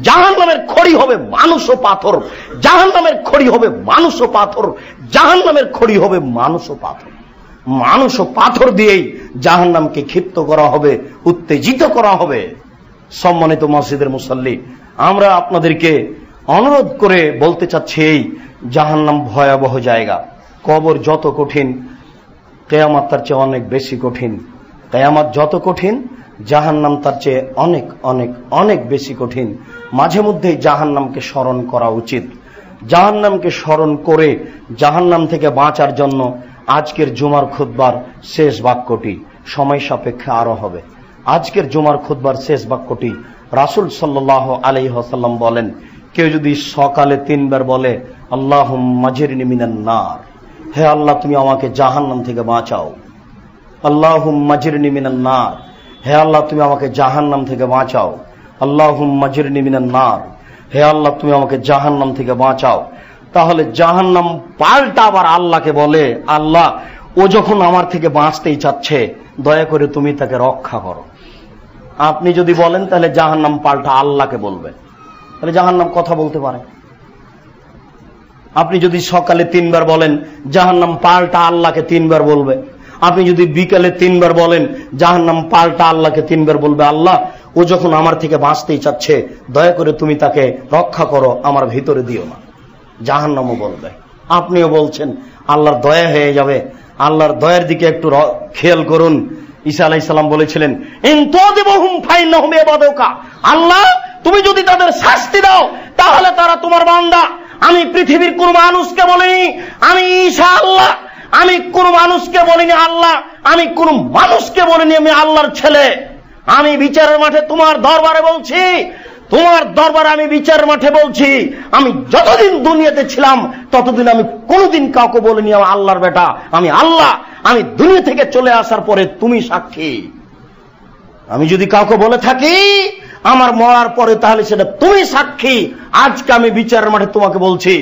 জাহান্নামের খড়ি হবে মানুষ ও পাথর, জাহান্নামের খড়ি হবে মানুষ ও পাথর, জাহান্নামের খড়ি হবে মানুষ ও পাথর। মানুষ ও পাথর দিয়েই জাহান্নামকে ক্ষিপ্ত করা হবে, উত্তেজিত করা হবে। সম্মানিত মসজিদের মুসল্লি, আমরা আপনাদেরকে অনুরোধ করে বলতে চাচ্ছি, এই জাহান্নাম ভয়াবহ জায়গা। কবর যত কঠিন, কিয়ামত তার চেয়ে অনেক বেশি কঠিন। কিয়ামত যত কঠিন, জাহান্নাম তার চেয়ে অনেক অনেক অনেক বেশি কঠিন। মাঝে মধ্যে জাহান্নামকে স্মরণ করা উচিত। জাহান্নামকে স্মরণ করে জাহান্নাম থেকে বাঁচার জন্য আজকের জুমার খুতবার শেষ বাক্যটি, সময় সাপেক্ষে আরো হবে। আজকের জুমার খুতবার শেষ বাক্যটি রাসূল সাল্লাল্লাহু আলাইহি ওয়াসাল্লাম বলেন, কেউ যদি সকালে 3 বার বলে আল্লাহুম্মা আজিরনি মিনান নার, হে আল্লাহ তুমি আমাকে জাহান্নাম থেকে বাঁচাও, আল্লাহুম্মা আজিরনি মিনান নার, হে আল্লাহ তুমি আমাকে জাহান্নাম থেকে বাঁচাও, আল্লাহুম্মা আজিরনি মিনান নার, হে আল্লাহ তুমি আমাকে জাহান্নাম থেকে বাঁচাও। তাহলে জাহান্নাম পাল্টা আবার আল্লাহকে বলে, আল্লাহ ও যখন আমার থেকে বাঁচতেই চাচ্ছে, দয়া করে তুমি তাকে রক্ষা করো। আপনি যদি বলেন তাহলে জাহান্নাম পাল্টা আল্লাহকে বলবে, তাহলে জাহান্নাম কথা বলতে পারে। আপনি যদি সকালে 3 বার বলেন, জাহান্নাম পাল্টা আল্লাহকে 3 বার বলবে। আপনি যদি বিকালে 3 বার বলেন, জাহান্নাম পাল্টা আল্লাহকে 3 বার বলবে, আল্লাহ ও যখন আমার থেকে বাঁচতেই চাচ্ছে, দয়া করে তুমি তাকে রক্ষা করো, আমার ভিতরে দিও না। জাহান্নামও বলবে। আপনিও বলছেন আল্লাহর দয়া হয়ে যাবে। আল্লাহর দয়ার দিকে একটু খেয়াল করুন। ঈসা আলাইহিস সালাম বলেছিলেন, ইন তুযিবহুম ফাইন্নাহুম ইবাদুকা, আল্লাহ তুমি যদি তাদের শাস্তি দাও তাহলে তারা তোমার বান্দা, আমি পৃথিবীর কোন মানুষকে বলিনি আমি ঈসা আল্লাহ, আমি কোন মানুষকে বলিনি আল্লাহ, আমি কোন মানুষকে বলিনি আমি আল্লাহর ছেলে। আমি বিচারের মাঠে তোমার দরবারে বলছি, তোমার দরবারে আমি বিচারের মাঠে বলছি, আমি যতদিন দুনিয়াতে ছিলাম ততদিন আমি কোনদিন কাউকে বলিনি আমি আল্লাহর বেটা, আমি আল্লাহ। আমি দুনিয়া থেকে চলে আসার পরে তুমি সাক্ষী। আমি যদি কাউকে বলে থাকি আমার মরার পরে তাহলে সেটা তুমি সাক্ষী। আজকে আমি বিচারের মাঠে তোমাকে বলছি,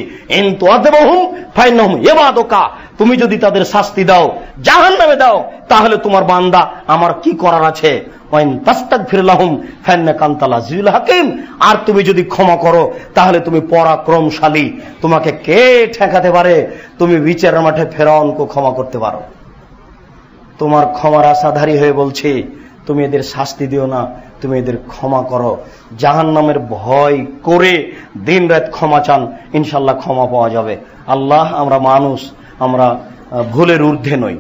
তুমি যদি তাদের শাস্তি দাও, জাহান্নামে দাও, তাহলে তোমার বান্দা আমার কি করার আছে। আর তুমি যদি ক্ষমা করো তাহলে তুমি পরাক্রমশালী, তোমাকে কে ঠেকাতে পারে। তুমি বিচারের মাঠে ফেরাউনকে ক্ষমা করতে পারো। তোমার ক্ষমার আশাধারী হয়ে বলছি, তুমি এদের শাস্তি দিও না, তুমি এদের ক্ষমা করো। জাহান্নামের ভয় করে দিন রাত ক্ষমা চান, ইনশাল্লাহ ক্ষমা পাওয়া যাবে। আল্লাহ, আমরা মানুষ, আমরা ভুলের ঊর্ধ্বে নই,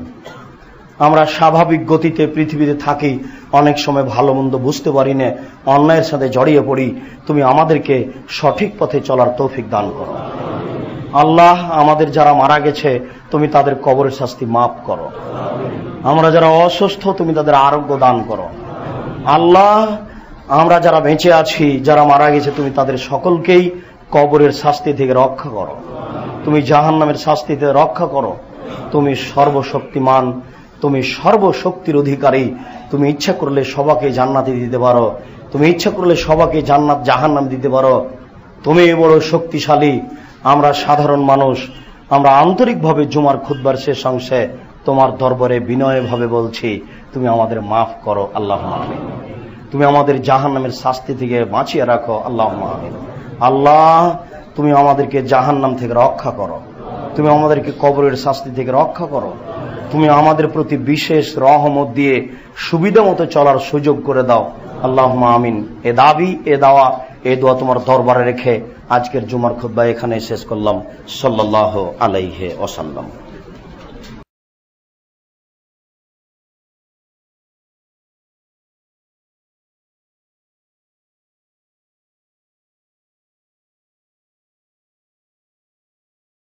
আমরা স্বাভাবিক গতিতে পৃথিবীতে থাকি, অনেক সময় ভালো মন্দ বুঝতে পারি না, অন্যায়ের সাথে জড়িয়ে পড়ি। তুমি আমাদেরকে সঠিক পথে চলার তৌফিক দান করো। আল্লাহ, আমাদের যারা মারা গেছে তুমি তাদের কবরের শাস্তি মাফ করো। আমরা যারা অসুস্থ তুমি তাদের আরোগ্য দান করো। আল্লাহ, আমরা যারা বেঁচে আছি, যারা মারা গেছে তুমি তাদের সকলকেই কবরের শাস্তি থেকে রক্ষা করো, তুমি জাহান্নামের শাস্তি থেকে রক্ষা করো। তুমি সর্বশক্তিমান, তুমি সর্বশক্তির অধিকারী। তুমি ইচ্ছা করলে সবাইকে জান্নাতে দিতে পারো, তুমি ইচ্ছা করলে সবাইকে জান্নাত জাহান্নাম দিতে পারো। তুমি বড় শক্তিশালী। আমরা সাধারণ মানুষ, আমরা আন্তরিকভাবে জুমার খুতবার শেষ অংশে তোমার দরবারে বিনয়ভাবে বলছি, তুমি আমাদের মাফ করো আল্লাহুম্মা আমিন। তুমি আমাদের জাহান্নামের শাস্তি থেকে বাঁচিয়ে রাখো আল্লাহুম্মা আমিন। আল্লাহ, তুমি আমাদেরকে জাহান্নাম থেকে রক্ষা করো, তুমি আমাদেরকে কবরের শাস্তি থেকে রক্ষা করো। তুমি আমাদের প্রতি বিশেষ রহমত দিয়ে সুবিধা মতো চলার সুযোগ করে দাও আল্লাহুম্মা আমিন। এ দাবি, এ দাওয়া, এই দোয়া তোমার দরবারে রেখে আজকের জুমার খুতবা এখানে শেষ করলাম। সাল্লাল্লাহু আলাইহি ওয়াসাল্লাম।